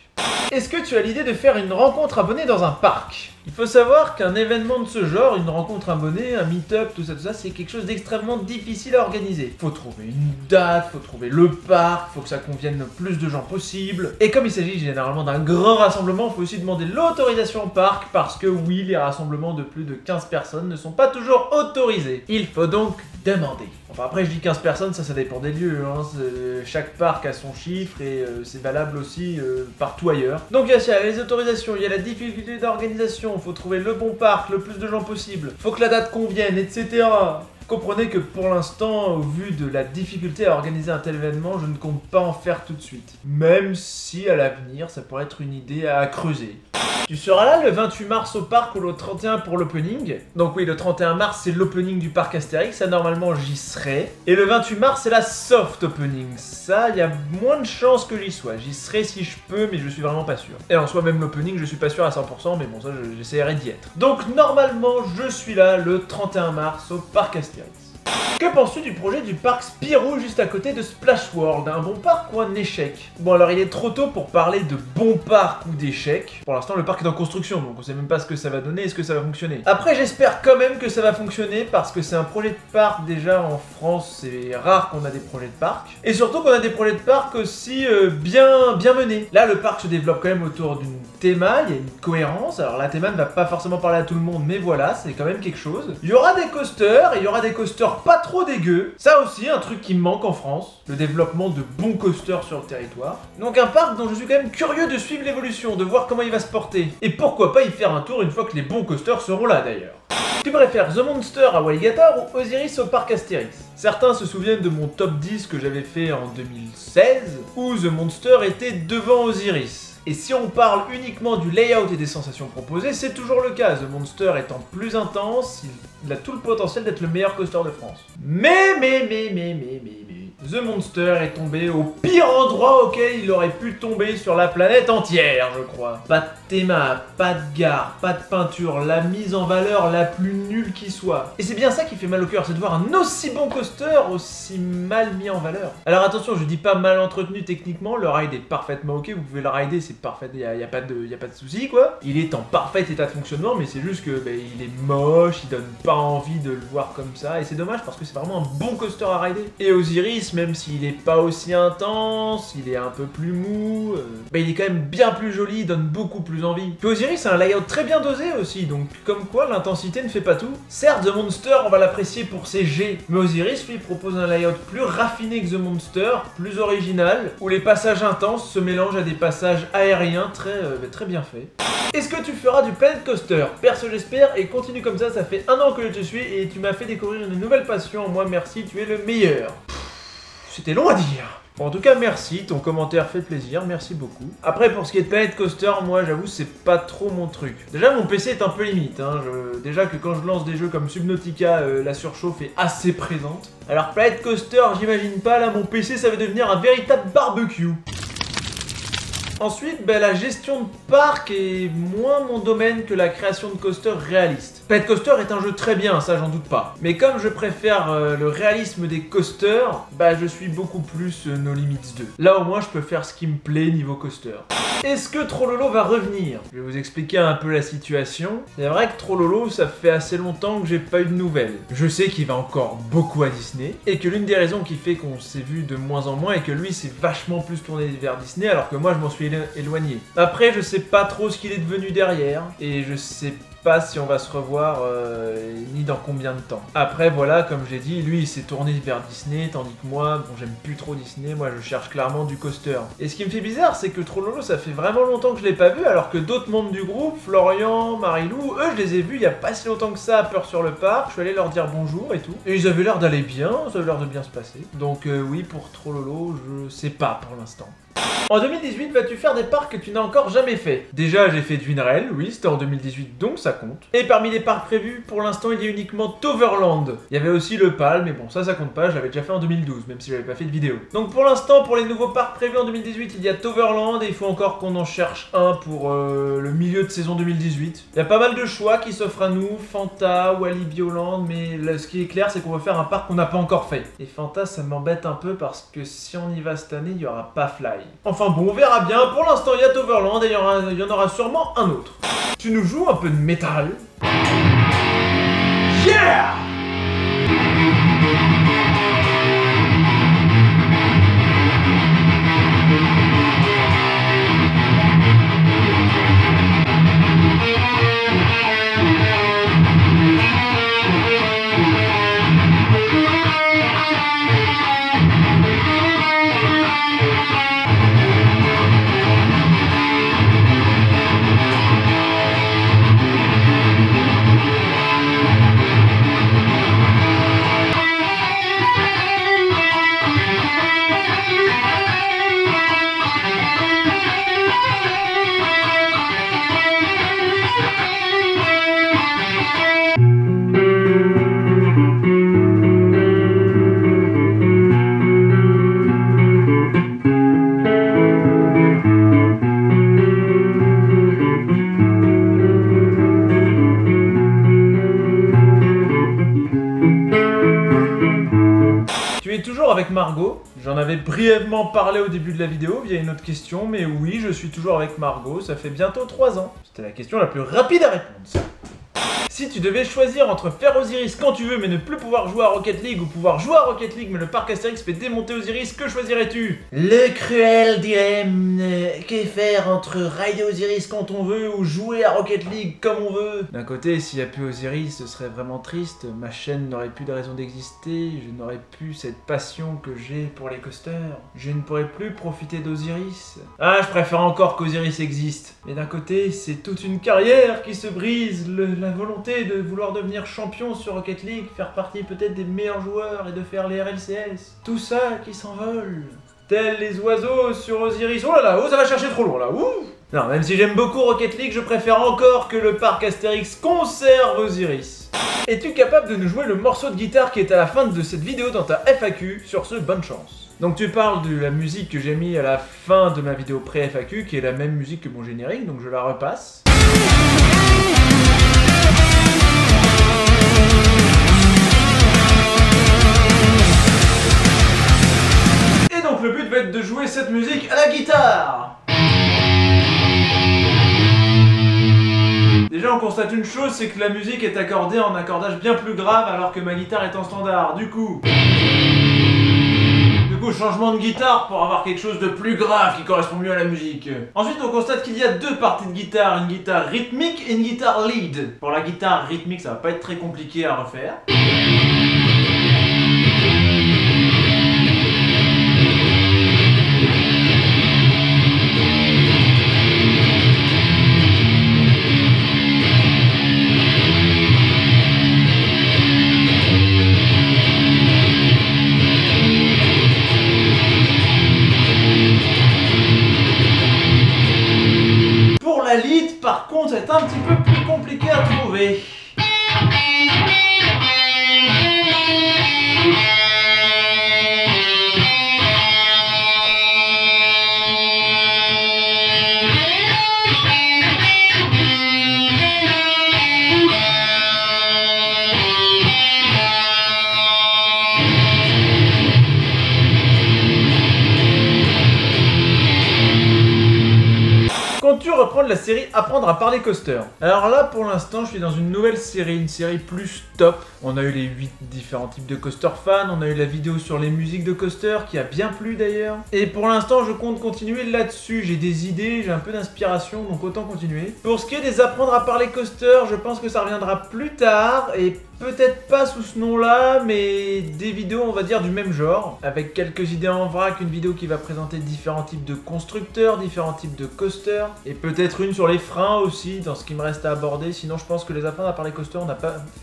Est-ce que tu as l'idée de faire une rencontre abonnée dans un parc? Il faut savoir qu'un événement de ce genre, une rencontre abonnée, un meet-up, tout ça, c'est quelque chose d'extrêmement difficile à organiser. Faut trouver une date, faut trouver le parc, faut que ça convienne le plus de gens possible. Et comme il s'agit généralement d'un grand rassemblement, faut aussi demander l'autorisation au parc, parce que oui, les rassemblements de plus de 15 personnes ne sont pas toujours autorisés. Il faut donc demander. Enfin après je dis 15 personnes, ça dépend des lieux, hein. Chaque parc a son chiffre et c'est valable aussi partout ailleurs. Donc il y a les autorisations, il y a la difficulté d'organisation, faut trouver le bon parc, le plus de gens possible, faut que la date convienne, etc. Comprenez que pour l'instant, au vu de la difficulté à organiser un tel événement, je ne compte pas en faire tout de suite. Même si à l'avenir, ça pourrait être une idée à creuser. Tu seras là le 28 mars au parc ou le 31 pour l'opening. Donc oui, le 31 mars c'est l'opening du parc Astérix, ça normalement j'y serai. Et le 28 mars c'est la soft opening, ça il y a moins de chances que j'y sois. J'y serai si je peux, mais je suis vraiment pas sûr. Et en soi même l'opening je suis pas sûr à 100%, mais bon ça j'essaierai d'y être. Donc normalement je suis là le 31 mars au parc Astérix. Que penses-tu du projet du parc Spirou juste à côté de Splash World? Un bon parc ou un échec? Bon alors il est trop tôt pour parler de bon parc ou d'échec. Pour l'instant le parc est en construction, donc on sait même pas ce que ça va donner et ce que ça va fonctionner. Après j'espère quand même que ça va fonctionner parce que c'est un projet de parc déjà en France, c'est rare qu'on a des projets de parc. Et surtout qu'on a des projets de parc aussi bien menés. Là le parc se développe quand même autour d'une théma, il y a une cohérence. Alors la théma ne va pas forcément parler à tout le monde, mais voilà, c'est quand même quelque chose. Il y aura des coasters, et il y aura des coasters pas trop dégueu. Ça aussi, un truc qui me manque en France, le développement de bons coasters sur le territoire. Donc un parc dont je suis quand même curieux de suivre l'évolution, de voir comment il va se porter. Et pourquoi pas y faire un tour une fois que les bons coasters seront là d'ailleurs. Tu préfères The Monster à Walligator ou Osiris au parc Astérix? Certains se souviennent de mon top 10 que j'avais fait en 2016, où The Monster était devant Osiris. Et si on parle uniquement du layout et des sensations proposées, c'est toujours le cas. The Monster étant plus intense, il a tout le potentiel d'être le meilleur coaster de France. Mais, The Monster est tombé au pire endroit auquel il aurait pu tomber sur la planète entière, je crois. Pas de théma, pas de gare, pas de peinture, la mise en valeur la plus nulle qui soit. Et c'est bien ça qui fait mal au cœur, c'est de voir un aussi bon coaster aussi mal mis en valeur. Alors attention, je dis pas mal entretenu techniquement, le ride est parfaitement ok, vous pouvez le rider, c'est parfait, y a pas de souci quoi. Il est en parfait état de fonctionnement, mais c'est juste que il est moche, il donne pas envie de le voir comme ça, et c'est dommage parce que c'est vraiment un bon coaster à rider. Et Osiris, même s'il est pas aussi intense, il est un peu plus mou, il est quand même bien plus joli, il donne beaucoup plus envie. Puis Osiris a un layout très bien dosé aussi, donc comme quoi l'intensité ne fait pas tout. Certes, The Monster, on va l'apprécier pour ses jets, mais Osiris lui propose un layout plus raffiné que The Monster, plus original, où les passages intenses se mélangent à des passages aériens très bien faits. Est-ce que tu feras du Planet Coaster? Perso j'espère, et continue comme ça fait 1 an que je te suis et tu m'as fait découvrir une nouvelle passion. Moi merci, tu es le meilleur. C'était long à dire. Bon, en tout cas, merci, ton commentaire fait plaisir, merci beaucoup. Après, pour ce qui est de Planet Coaster, moi, j'avoue, c'est pas trop mon truc. Déjà, mon PC est un peu limite, hein. Déjà que quand je lance des jeux comme Subnautica, la surchauffe est assez présente. Alors, Planet Coaster, j'imagine pas, là, mon PC, ça va devenir un véritable barbecue. Ensuite, la gestion de parc est moins mon domaine que la création de coasters réalistes. Planet Coaster est un jeu très bien, ça j'en doute pas. Mais comme je préfère le réalisme des coasters, je suis beaucoup plus No Limits 2. Là au moins je peux faire ce qui me plaît niveau coaster. Est-ce que Trollolo va revenir? Je vais vous expliquer un peu la situation. C'est vrai que Trollolo, ça fait assez longtemps que j'ai pas eu de nouvelles. Je sais qu'il va encore beaucoup à Disney, et que l'une des raisons qui fait qu'on s'est vu de moins en moins est que lui c'est vachement plus tourné vers Disney, alors que moi je m'en suis éloigné. Après, je sais pas trop ce qu'il est devenu derrière, et je sais pas si on va se revoir ni dans combien de temps. Après voilà, comme j'ai dit, lui il s'est tourné vers Disney, tandis que moi, bon j'aime plus trop Disney, moi je cherche clairement du coaster. Et ce qui me fait bizarre, c'est que Trollolo ça fait vraiment longtemps que je l'ai pas vu, alors que d'autres membres du groupe, Florian, Marilou, eux je les ai vus il y a pas si longtemps que ça à Peur sur le Parc, je suis allé leur dire bonjour et tout. Et ils avaient l'air d'aller bien, ça avait l'air de bien se passer. Donc oui, pour Trollolo, je sais pas pour l'instant. En 2018, vas-tu faire des parcs que tu n'as encore jamais fait? Déjà, j'ai fait Dwinrel, oui, c'était en 2018, donc ça compte. Et parmi les parcs prévus, pour l'instant, il y a uniquement Toverland. Il y avait aussi le PAL, mais bon, ça compte pas, je l'avais déjà fait en 2012, même si j'avais pas fait de vidéo. Donc pour l'instant, pour les nouveaux parcs prévus en 2018, il y a Toverland, et il faut encore qu'on en cherche un pour le milieu de saison 2018. Il y a pas mal de choix qui s'offrent à nous, Fanta, Wally Bioland, mais là, ce qui est clair, c'est qu'on va faire un parc qu'on n'a pas encore fait. Et Fanta, ça m'embête un peu, parce que si on y va cette année, il n'y aura pas Fly. Enfin bon, on verra bien. Pour l'instant, il y a Toverland et il y en aura sûrement un autre. Tu nous joues un peu de métal? Yeah! Avec Margot, j'en avais brièvement parlé au début de la vidéo via une autre question, mais oui, je suis toujours avec Margot, ça fait bientôt 3 ans. C'était la question la plus rapide à répondre, ça. Si tu devais choisir entre faire Osiris quand tu veux mais ne plus pouvoir jouer à Rocket League ou pouvoir jouer à Rocket League mais le parc Astérix fait démonter Osiris, que choisirais-tu? Le cruel dilemme, que faire entre rider Osiris quand on veut ou jouer à Rocket League comme on veut? D'un côté, s'il n'y a plus Osiris, ce serait vraiment triste, ma chaîne n'aurait plus de raison d'exister, je n'aurais plus cette passion que j'ai pour les coasters, je ne pourrais plus profiter d'Osiris. Ah, je préfère encore qu'Osiris existe. Mais d'un côté, c'est toute une carrière qui se brise, la volonté de vouloir devenir champion sur Rocket League, faire partie peut-être des meilleurs joueurs et de faire les RLCS. Tout ça qui s'envole. Tels les oiseaux sur Osiris. Oh là là, oh ça va chercher trop loin là, ouh. Non, même si j'aime beaucoup Rocket League, je préfère encore que le parc Astérix conserve Osiris. Es-tu capable de nous jouer le morceau de guitare qui est à la fin de cette vidéo dans ta FAQ? Sur ce, bonne chance. Donc tu parles de la musique que j'ai mis à la fin de ma vidéo pré-FAQ, qui est la même musique que mon générique, donc je la repasse. Et donc le but va être de jouer cette musique à la guitare. Déjà on constate une chose, c'est que la musique est accordée en accordage bien plus grave alors que ma guitare est en standard. Du coup, changement de guitare pour avoir quelque chose de plus grave qui correspond mieux à la musique. Ensuite on constate qu'il y a deux parties de guitare, une guitare rythmique et une guitare lead. Pour la guitare rythmique ça va pas être très compliqué à refaire. invalide, par contre, est un petit peu plus compliqué à trouver. Comptes-tu reprendre la série Apprendre à parler coaster? Alors là, pour l'instant, je suis dans une nouvelle série, une série plus top. On a eu les 8 différents types de coaster fans, on a eu la vidéo sur les musiques de coaster, qui a bien plu d'ailleurs. Et pour l'instant, je compte continuer là-dessus. J'ai des idées, j'ai un peu d'inspiration, donc autant continuer. Pour ce qui est des Apprendre à parler coaster, je pense que ça reviendra plus tard, et peut-être pas sous ce nom-là, mais des vidéos, on va dire, du même genre, avec quelques idées en vrac, une vidéo qui va présenter différents types de constructeurs, différents types de coasters, et peut-être une sur les freins aussi, dans ce qui me reste à aborder. Sinon, je pense que les Apprendre à parler coaster,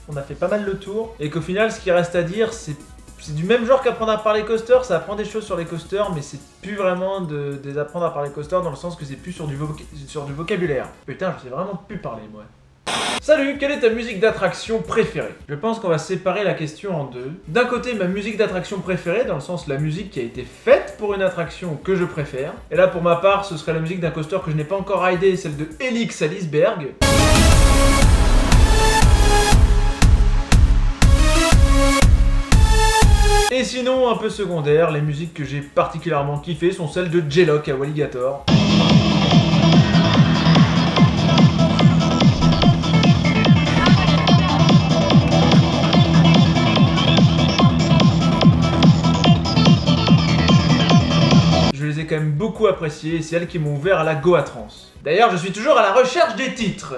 on a fait pas mal le tour, et qu'au final, ce qui reste à dire, c'est du même genre qu'apprendre à parler coaster, ça apprend des choses sur les coasters, mais c'est plus vraiment des apprendre à parler coaster dans le sens que c'est plus sur du vocabulaire. Putain, je sais vraiment plus parler, moi. Salut, quelle est ta musique d'attraction préférée? Je pense qu'on va séparer la question en deux. D'un côté, ma musique d'attraction préférée, dans le sens la musique qui a été faite pour une attraction que je préfère. Et là, pour ma part, ce serait la musique d'un coaster que je n'ai pas encore ridé, celle de Helix à Liseberg. Et sinon, un peu secondaire, les musiques que j'ai particulièrement kiffées sont celles de J-Lock à Walligator. Je les ai quand même beaucoup appréciées et c'est elles qui m'ont ouvert à la Goa Trance. D'ailleurs, je suis toujours à la recherche des titres.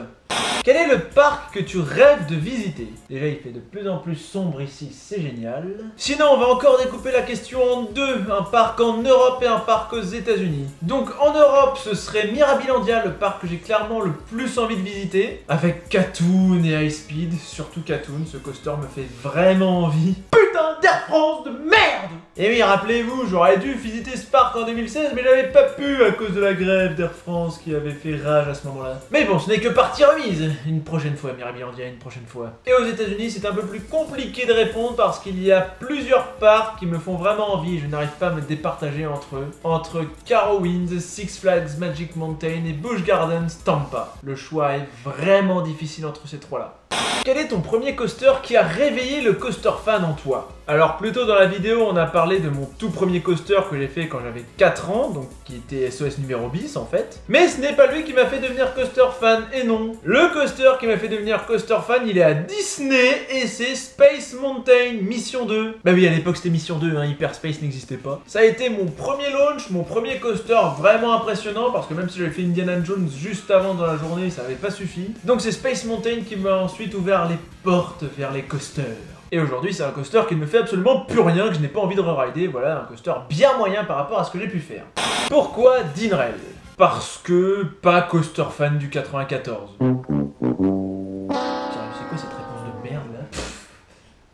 Quel est le parc que tu rêves de visiter? Déjà, il fait de plus en plus sombre ici, c'est génial. Sinon, on va encore découper la question en deux. Un parc en Europe et un parc aux États-Unis. Donc, en Europe, ce serait Mirabilandia, le parc que j'ai clairement le plus envie de visiter. Avec Katoon et High Speed, surtout Katoon, ce coaster me fait vraiment envie. Putain d'Air France de merde! Et oui, rappelez-vous, j'aurais dû visiter ce parc en 2016, mais j'avais pas pu à cause de la grève d'Air France qui avait fait rage à ce moment-là. Mais bon, ce n'est que partie remise. Une prochaine fois, Mirabilandia, une prochaine fois. Et aux États-Unis, c'est un peu plus compliqué de répondre parce qu'il y a plusieurs parcs qui me font vraiment envie. Je n'arrive pas à me départager entre eux. Entre Carowinds, Six Flags Magic Mountain et Busch Gardens Tampa. Le choix est vraiment difficile entre ces trois-là. Quel est ton premier coaster qui a réveillé le coaster fan en toi? Alors plus tôt dans la vidéo, on a parlé de mon tout premier coaster que j'ai fait quand j'avais 4 ans, donc qui était SOS numéro bis en fait. Mais ce n'est pas lui qui m'a fait devenir coaster fan, et non. Le coaster qui m'a fait devenir coaster fan, il est à Disney, et c'est Space Mountain Mission 2. Bah oui, à l'époque c'était Mission 2, hein, Hyperspace n'existait pas. Ça a été mon premier launch, mon premier coaster vraiment impressionnant, parce que même si j'avais fait Indiana Jones juste avant dans la journée, ça n'avait pas suffi. Donc c'est Space Mountain qui m'a ensuite ouvert les portes vers les coasters. Et aujourd'hui, c'est un coaster qui ne me fait absolument plus rien, que je n'ai pas envie de re-rider. Voilà, un coaster bien moyen par rapport à ce que j'ai pu faire. Pourquoi Dinrail? Parce que pas coaster fan du 94. C'est quoi cette réponse de merde là?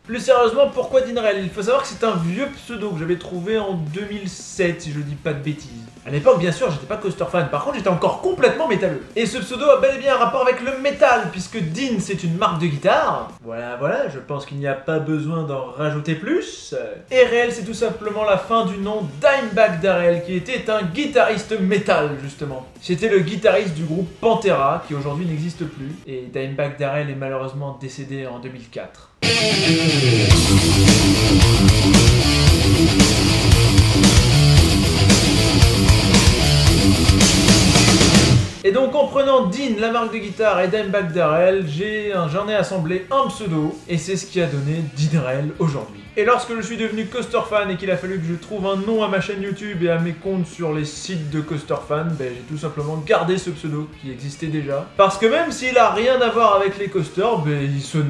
Plus sérieusement, pourquoi Dinrail? Il faut savoir que c'est un vieux pseudo que j'avais trouvé en 2007, si je dis pas de bêtises. À l'époque, bien sûr, j'étais pas coaster fan, par contre j'étais encore complètement métalleux. Et ce pseudo a bel et bien un rapport avec le métal, puisque Din c'est une marque de guitare. Voilà, je pense qu'il n'y a pas besoin d'en rajouter plus. Et Réel, c'est tout simplement la fin du nom Dimebag Darrell, qui était un guitariste métal, justement. C'était le guitariste du groupe Pantera, qui aujourd'hui n'existe plus. Et Dimebag Darrell est malheureusement décédé en 2004. Et donc en prenant Din, la marque de guitare, et Dimebag Darrell, j'en ai assemblé un pseudo, et c'est ce qui a donné Dinrail aujourd'hui. Et lorsque je suis devenu coaster fan et qu'il a fallu que je trouve un nom à ma chaîne YouTube et à mes comptes sur les sites de coaster fan, ben j'ai tout simplement gardé ce pseudo qui existait déjà. Parce que même s'il a rien à voir avec les coasters, ben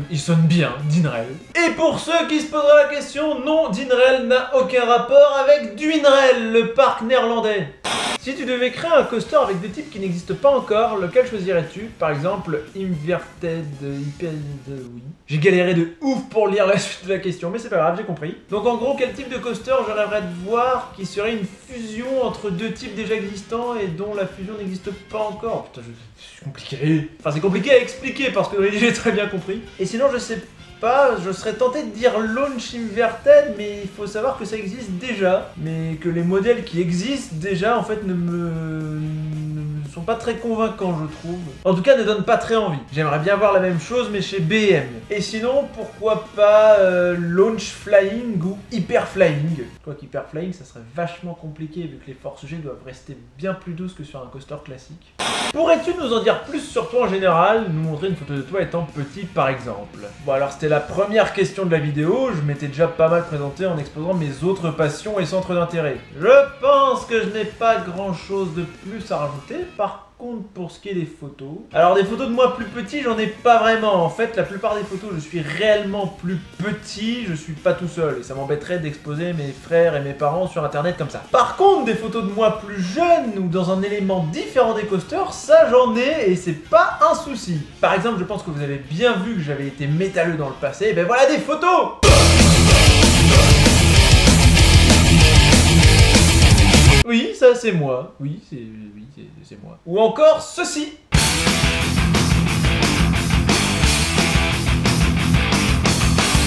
il sonne bien, Dinrail. Et pour ceux qui se poseraient la question, non, Dinrail n'a aucun rapport avec Duinrail, le parc néerlandais. Si tu devais créer un coaster avec des types qui n'existent pas encore, lequel choisirais-tu? Par exemple, Inverted, oui. J'ai galéré de ouf pour lire la suite de la question, mais c'est pas grave, j'ai compris. Donc en gros, quel type de coaster je rêverais de voir qui serait une fusion entre deux types déjà existants et dont la fusion n'existe pas encore? Putain, c'est compliqué. Enfin, c'est compliqué à expliquer parce que j'ai très bien compris. Et sinon, je sais pas, je serais tenté de dire Launch Inverted, mais il faut savoir que ça existe déjà. Mais que les modèles qui existent déjà, en fait, ne sont pas très convaincants, je trouve. En tout cas, ne donnent pas très envie. J'aimerais bien voir la même chose, mais chez BM. Et sinon, pourquoi pas Launch Flying ou Hyper Flying? Quoique Hyper Flying, ça serait vachement compliqué vu que les forces G doivent rester bien plus douces que sur un coaster classique. Pourrais-tu nous en dire plus sur toi en général? Nous montrer une photo de toi étant petit, par exemple. Bon, alors c'était la première question de la vidéo. Je m'étais déjà pas mal présenté en exposant mes autres passions et centres d'intérêt. Je pense que je n'ai pas grand-chose de plus à rajouter. Par contre, pour ce qui est des photos... Alors, des photos de moi plus petit, j'en ai pas vraiment. En fait, la plupart des photos, je suis réellement plus petit. Je suis pas tout seul. Et ça m'embêterait d'exposer mes frères et mes parents sur Internet comme ça. Par contre, des photos de moi plus jeune ou dans un élément différent des coasters, ça j'en ai et c'est pas un souci. Par exemple, je pense que vous avez bien vu que j'avais été métalleux dans le passé. Et ben voilà des photos! Oui, ça c'est moi. Oui, c'est moi. Ou encore ceci.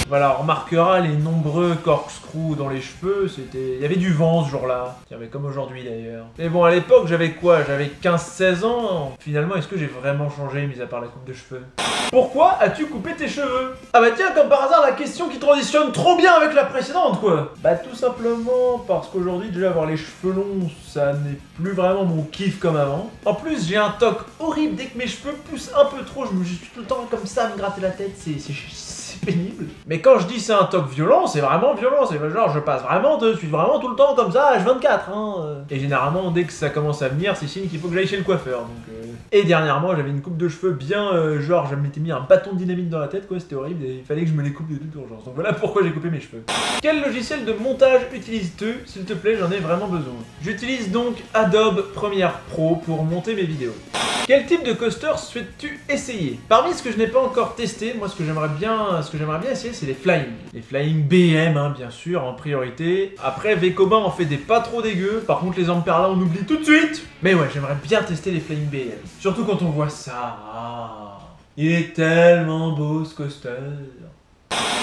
Voilà, on remarquera les nombreux corkscrews dans les cheveux, c'était... Il y avait du vent ce jour-là. Tiens, mais comme aujourd'hui d'ailleurs. Mais bon, à l'époque, j'avais quoi? J'avais 15-16 ans. Finalement, est-ce que j'ai vraiment changé, mis à part la coupe de cheveux? Pourquoi as-tu coupé tes cheveux? Ah bah tiens, comme par hasard, la question qui transitionne trop bien avec la précédente, quoi. Bah tout simplement parce qu'aujourd'hui, déjà avoir les cheveux longs, ça n'est plus vraiment mon kiff comme avant. En plus, j'ai un toc horrible, dès que mes cheveux poussent un peu trop, je suis tout le temps comme ça à me gratter la tête, c'est pénible. Mais quand je dis c'est un toc violent, c'est vraiment violent, c'est genre je passe vraiment tout le temps comme ça, H24, hein. Et généralement, dès que ça commence à venir, c'est signe qu'il faut que j'aille chez le coiffeur, donc... Et dernièrement, j'avais une coupe de cheveux bien, genre, je m'étais mis un bâton de dynamite dans la tête, quoi, c'était horrible, et il fallait que je me les coupe de toute urgence. Donc voilà pourquoi j'ai coupé mes cheveux. Quel logiciel de montage utilises-tu? S'il te plaît, j'en ai vraiment besoin. J'utilise donc Adobe Premiere Pro pour monter mes vidéos. Quel type de coaster souhaites-tu essayer? Parmi ce que je n'ai pas encore testé, moi ce que j'aimerais bien essayer, c'est les flying. Les flying BM, hein, bien sûr, en priorité. Après, Vekoma en fait des pas trop dégueux. Par contre, les Amperla, on oublie tout de suite. Mais ouais, j'aimerais bien tester les flying BM. Surtout quand on voit ça. Ah, il est tellement beau ce coaster.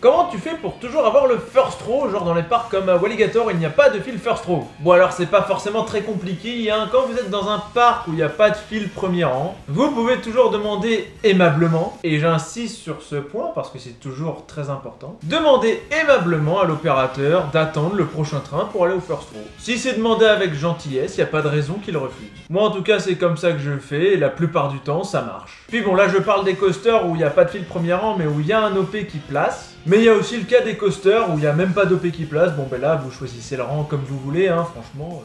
Comment tu fais pour toujours avoir le first row, genre dans les parcs comme Walligator, il n'y a pas de fil first row? Bon alors c'est pas forcément très compliqué, hein. Quand vous êtes dans un parc où il n'y a pas de fil premier rang, vous pouvez toujours demander aimablement, et j'insiste sur ce point parce que c'est toujours très important, demander aimablement à l'opérateur d'attendre le prochain train pour aller au first row. Si c'est demandé avec gentillesse, il n'y a pas de raison qu'il refuse. Moi en tout cas c'est comme ça que je fais, et la plupart du temps ça marche. Puis bon là je parle des coasters où il n'y a pas de fil premier rang mais où il y a un OP qui place. Mais il y a aussi le cas des coasters où il n'y a même pas d'OP qui place. Bon ben là vous choisissez le rang comme vous voulez, hein, franchement.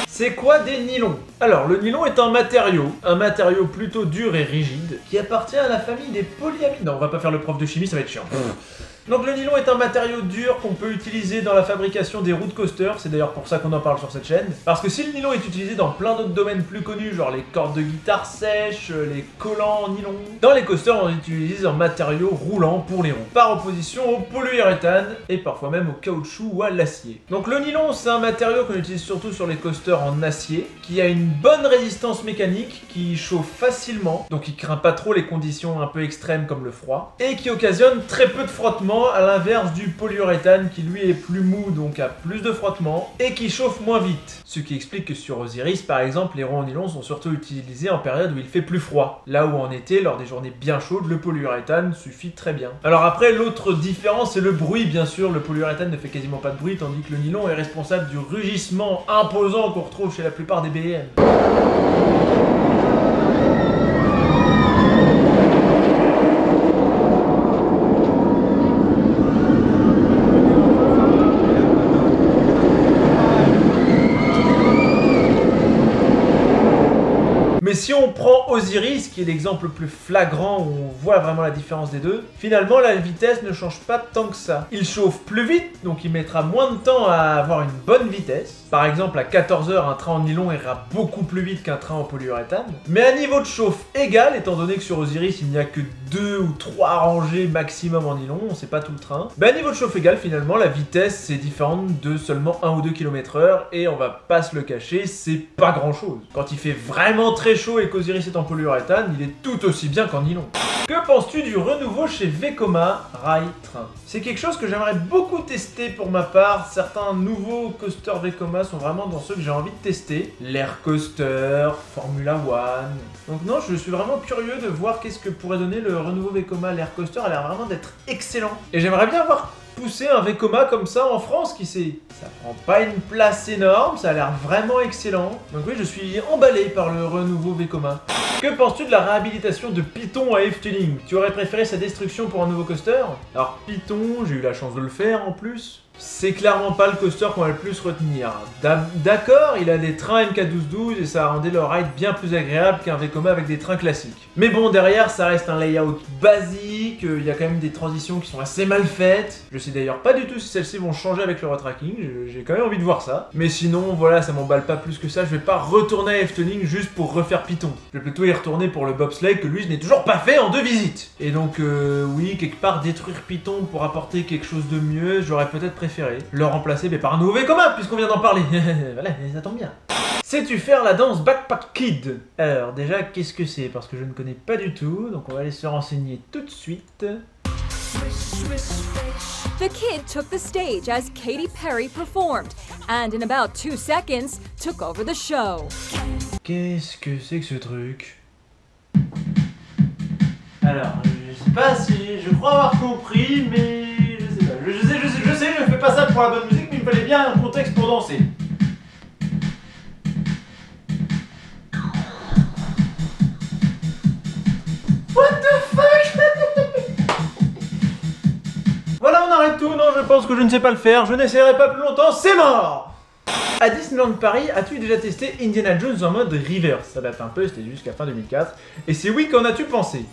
C'est quoi des nylons? Alors le nylon est un matériau plutôt dur et rigide, qui appartient à la famille des polyamides. Non, on va pas faire le prof de chimie, ça va être chiant. Donc le nylon est un matériau dur qu'on peut utiliser dans la fabrication des roues de coaster, c'est d'ailleurs pour ça qu'on en parle sur cette chaîne. Parce que si le nylon est utilisé dans plein d'autres domaines plus connus, genre les cordes de guitare sèches, les collants en nylon, dans les coasters on utilise un matériau roulant pour les roues, par opposition au polyuréthane et parfois même au caoutchouc ou à l'acier. Donc le nylon c'est un matériau qu'on utilise surtout sur les coasters en acier, qui a une bonne résistance mécanique, qui chauffe facilement, donc il craint pas trop les conditions un peu extrêmes comme le froid, et qui occasionne très peu de frottement, à l'inverse du polyuréthane qui lui est plus mou donc a plus de frottement et qui chauffe moins vite. Ce qui explique que sur Osiris par exemple les roues en nylon sont surtout utilisées en période où il fait plus froid. Là où en été, lors des journées bien chaudes, le polyuréthane suffit très bien. Alors après l'autre différence c'est le bruit bien sûr, le polyuréthane ne fait quasiment pas de bruit tandis que le nylon est responsable du rugissement imposant qu'on retrouve chez la plupart des BM. Mais si on prend Osiris, qui est l'exemple le plus flagrant où on voit vraiment la différence des deux, finalement la vitesse ne change pas tant que ça. Il chauffe plus vite, donc il mettra moins de temps à avoir une bonne vitesse. Par exemple, à 14 h, un train en nylon ira beaucoup plus vite qu'un train en polyuréthane. Mais à niveau de chauffe égal, étant donné que sur Osiris, il n'y a que 2 ou 3 rangées maximum en nylon, on sait pas tout le train. À niveau de chauffe égal, finalement, la vitesse, c'est différente de seulement 1 ou 2 km/h, et on va pas se le cacher, c'est pas grand chose. Quand il fait vraiment très chaud et qu'Osiris est en polyuréthane, il est tout aussi bien qu'en nylon. Que penses-tu du renouveau chez Vekoma Rail Train? C'est quelque chose que j'aimerais beaucoup tester pour ma part. Certains nouveaux coasters Vekoma sont vraiment dans ceux que j'ai envie de tester. L'Air Coaster, Formula One. Donc non, je suis vraiment curieux de voir qu'est-ce que pourrait donner le renouveau Vekoma. L'Air Coaster a l'air vraiment d'être excellent. Et j'aimerais bien voir pousser un Vekoma comme ça en France, qui sait. Ça prend pas une place énorme, ça a l'air vraiment excellent. Donc oui, je suis emballé par le renouveau Vekoma. Que penses-tu de la réhabilitation de Python à Efteling? Tu aurais préféré sa destruction pour un nouveau coaster? Alors Python, j'ai eu la chance de le faire en plus. C'est clairement pas le coaster qu'on va le plus retenir. D'accord, il a des trains MK1212 et ça rendait le ride bien plus agréable qu'un Vekoma avec des trains classiques. Mais bon, derrière, ça reste un layout basique, il y a quand même des transitions qui sont assez mal faites. Je sais d'ailleurs pas du tout si celles-ci vont changer avec le retracking, j'ai quand même envie de voir ça. Mais sinon, voilà, ça m'emballe pas plus que ça, je vais pas retourner à Efteling juste pour refaire Python. Je vais plutôt y retourner pour le bobsleigh que lui, je n'ai toujours pas fait en 2 visites. Et donc, oui, quelque part, détruire Python pour apporter quelque chose de mieux, j'aurais peut-être préféré le remplacer par un nouveau Vekoma, puisqu'on vient d'en parler. Voilà, ça tombe bien. Sais-tu faire la danse Backpack Kid? Alors déjà, qu'est-ce que c'est? Parce que je ne connais pas du tout, donc on va aller se renseigner tout de suite. The kid took the stage as Katy Perry performed, and in about 2 seconds, took over the show. Qu'est-ce que c'est que ce truc? Alors, je sais pas si... Je crois avoir compris, mais... Je sais pas. Je fais pas ça pour la bonne musique, mais il me fallait bien un contexte pour danser. What the fuck? Voilà, on arrête tout. Non, je pense que je ne sais pas le faire. Je n'essaierai pas plus longtemps. C'est mort! À Disneyland Paris, as-tu déjà testé Indiana Jones en mode reverse? Ça date un peu, c'était jusqu'à fin 2004. Et c'est oui, qu'en as-tu pensé?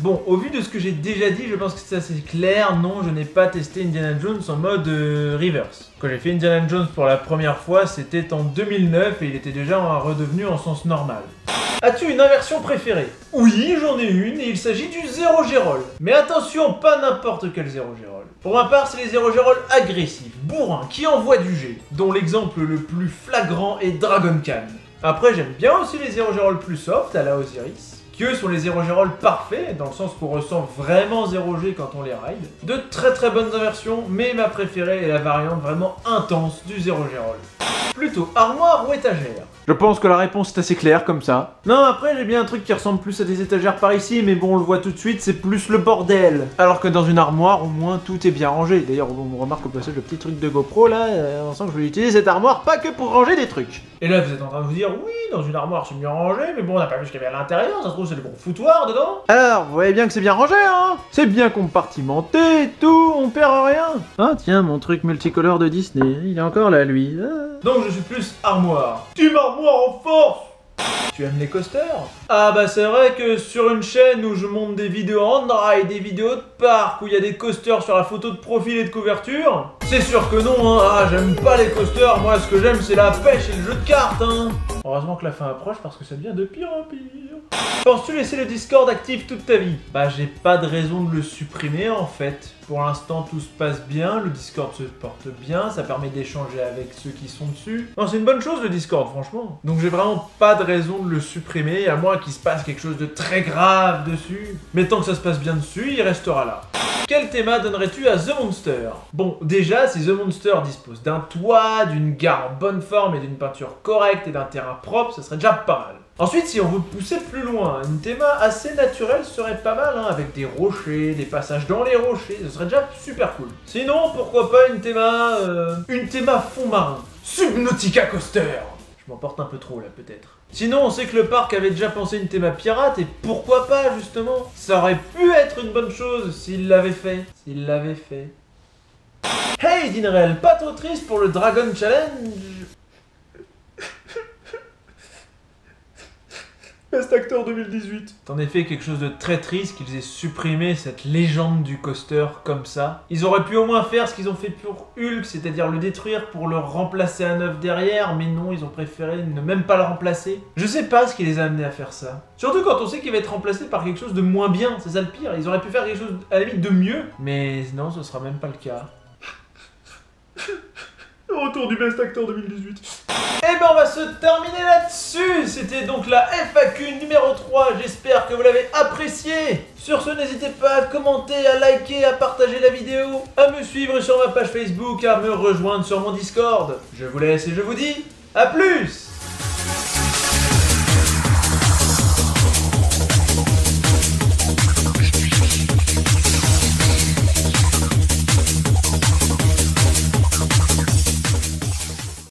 Bon, au vu de ce que j'ai déjà dit, je pense que c'est assez clair. Non, je n'ai pas testé Indiana Jones en mode reverse. Quand j'ai fait Indiana Jones pour la première fois, c'était en 2009 et il était déjà redevenu en sens normal. As-tu une inversion préférée? Oui, j'en ai une et il s'agit du Zero G-Roll. Mais attention, pas n'importe quel Zero G-Roll. Pour ma part, c'est les Zero G-Roll agressifs, bourrins, qui envoient du jet, dont l'exemple le plus flagrant est Dragon Khan. Après, j'aime bien aussi les Zero G-Roll plus soft, à la Osiris, qui eux sont les Zero G-Roll parfaits, dans le sens qu'on ressent vraiment 0 G quand on les ride. De très très bonnes inversions, mais ma préférée est la variante vraiment intense du Zero G-Roll. Plutôt armoire ou étagère? Je pense que la réponse est assez claire comme ça. Non, après j'ai bien un truc qui ressemble plus à des étagères par ici, mais bon, on le voit tout de suite, c'est plus le bordel. Alors que dans une armoire, au moins tout est bien rangé. D'ailleurs, on remarque au passage le petit truc de GoPro là, on sent que je vais utiliser cette armoire pas que pour ranger des trucs. Et là, vous êtes en train de vous dire, oui, dans une armoire c'est bien rangé, mais bon, on n'a pas vu ce qu'il y avait à l'intérieur, ça se trouve c'est le gros foutoir dedans. Alors, vous voyez bien que c'est bien rangé, hein? C'est bien compartimenté et tout, on perd rien. Ah tiens, mon truc multicolore de Disney, il est encore là, lui. Donc je suis plus armoire. Team armoire en force! Tu aimes les coasters? Ah bah c'est vrai que sur une chaîne où je monte des vidéos en ride, des vidéos de parc, où il y a des coasters sur la photo de profil et de couverture, c'est sûr que non, hein. Ah, j'aime pas les coasters, moi ce que j'aime c'est la pêche et le jeu de cartes, hein. Heureusement que la fin approche parce que ça devient de pire en pire. Penses-tu laisser le Discord actif toute ta vie? Bah j'ai pas de raison de le supprimer en fait. Pour l'instant tout se passe bien, le Discord se porte bien, ça permet d'échanger avec ceux qui sont dessus. Non, c'est une bonne chose le Discord franchement. Donc j'ai vraiment pas de raison de le supprimer, à moins qu'il se passe quelque chose de très grave dessus. Mais tant que ça se passe bien dessus, il restera là. Quel thème donnerais-tu à The Monster? Bon, déjà, si The Monster dispose d'un toit, d'une gare en bonne forme et d'une peinture correcte et d'un terrain propre, ça serait déjà pas mal. Ensuite, si on veut pousser plus loin, une théma assez naturelle serait pas mal, hein, avec des rochers, des passages dans les rochers, ce serait déjà super cool. Sinon, pourquoi pas une théma fond marin, Subnautica Coaster. Je m'emporte un peu trop là, peut-être. Sinon, on sait que le parc avait déjà pensé une théma pirate, et pourquoi pas, justement? Ça aurait pu être une bonne chose s'il l'avait fait. S'il l'avait fait. Hey Dinrel, pas trop triste pour le Dragon Challenge? Best Actor 2018. C'est en effet quelque chose de très triste qu'ils aient supprimé cette légende du coaster comme ça. Ils auraient pu au moins faire ce qu'ils ont fait pour Hulk, c'est-à-dire le détruire pour le remplacer à neuf derrière, mais non, ils ont préféré ne même pas le remplacer. Je sais pas ce qui les a amenés à faire ça. Surtout quand on sait qu'il va être remplacé par quelque chose de moins bien, c'est ça le pire. Ils auraient pu faire quelque chose à la limite de mieux, mais non, ce sera même pas le cas. Retour du Best Actor 2018. Et ben on va se terminer là-dessus. C'était donc la FAQ numéro 3. J'espère que vous l'avez apprécié. Sur ce, n'hésitez pas à commenter, à liker, à partager la vidéo, à me suivre sur ma page Facebook, à me rejoindre sur mon Discord. Je vous laisse et je vous dis à plus.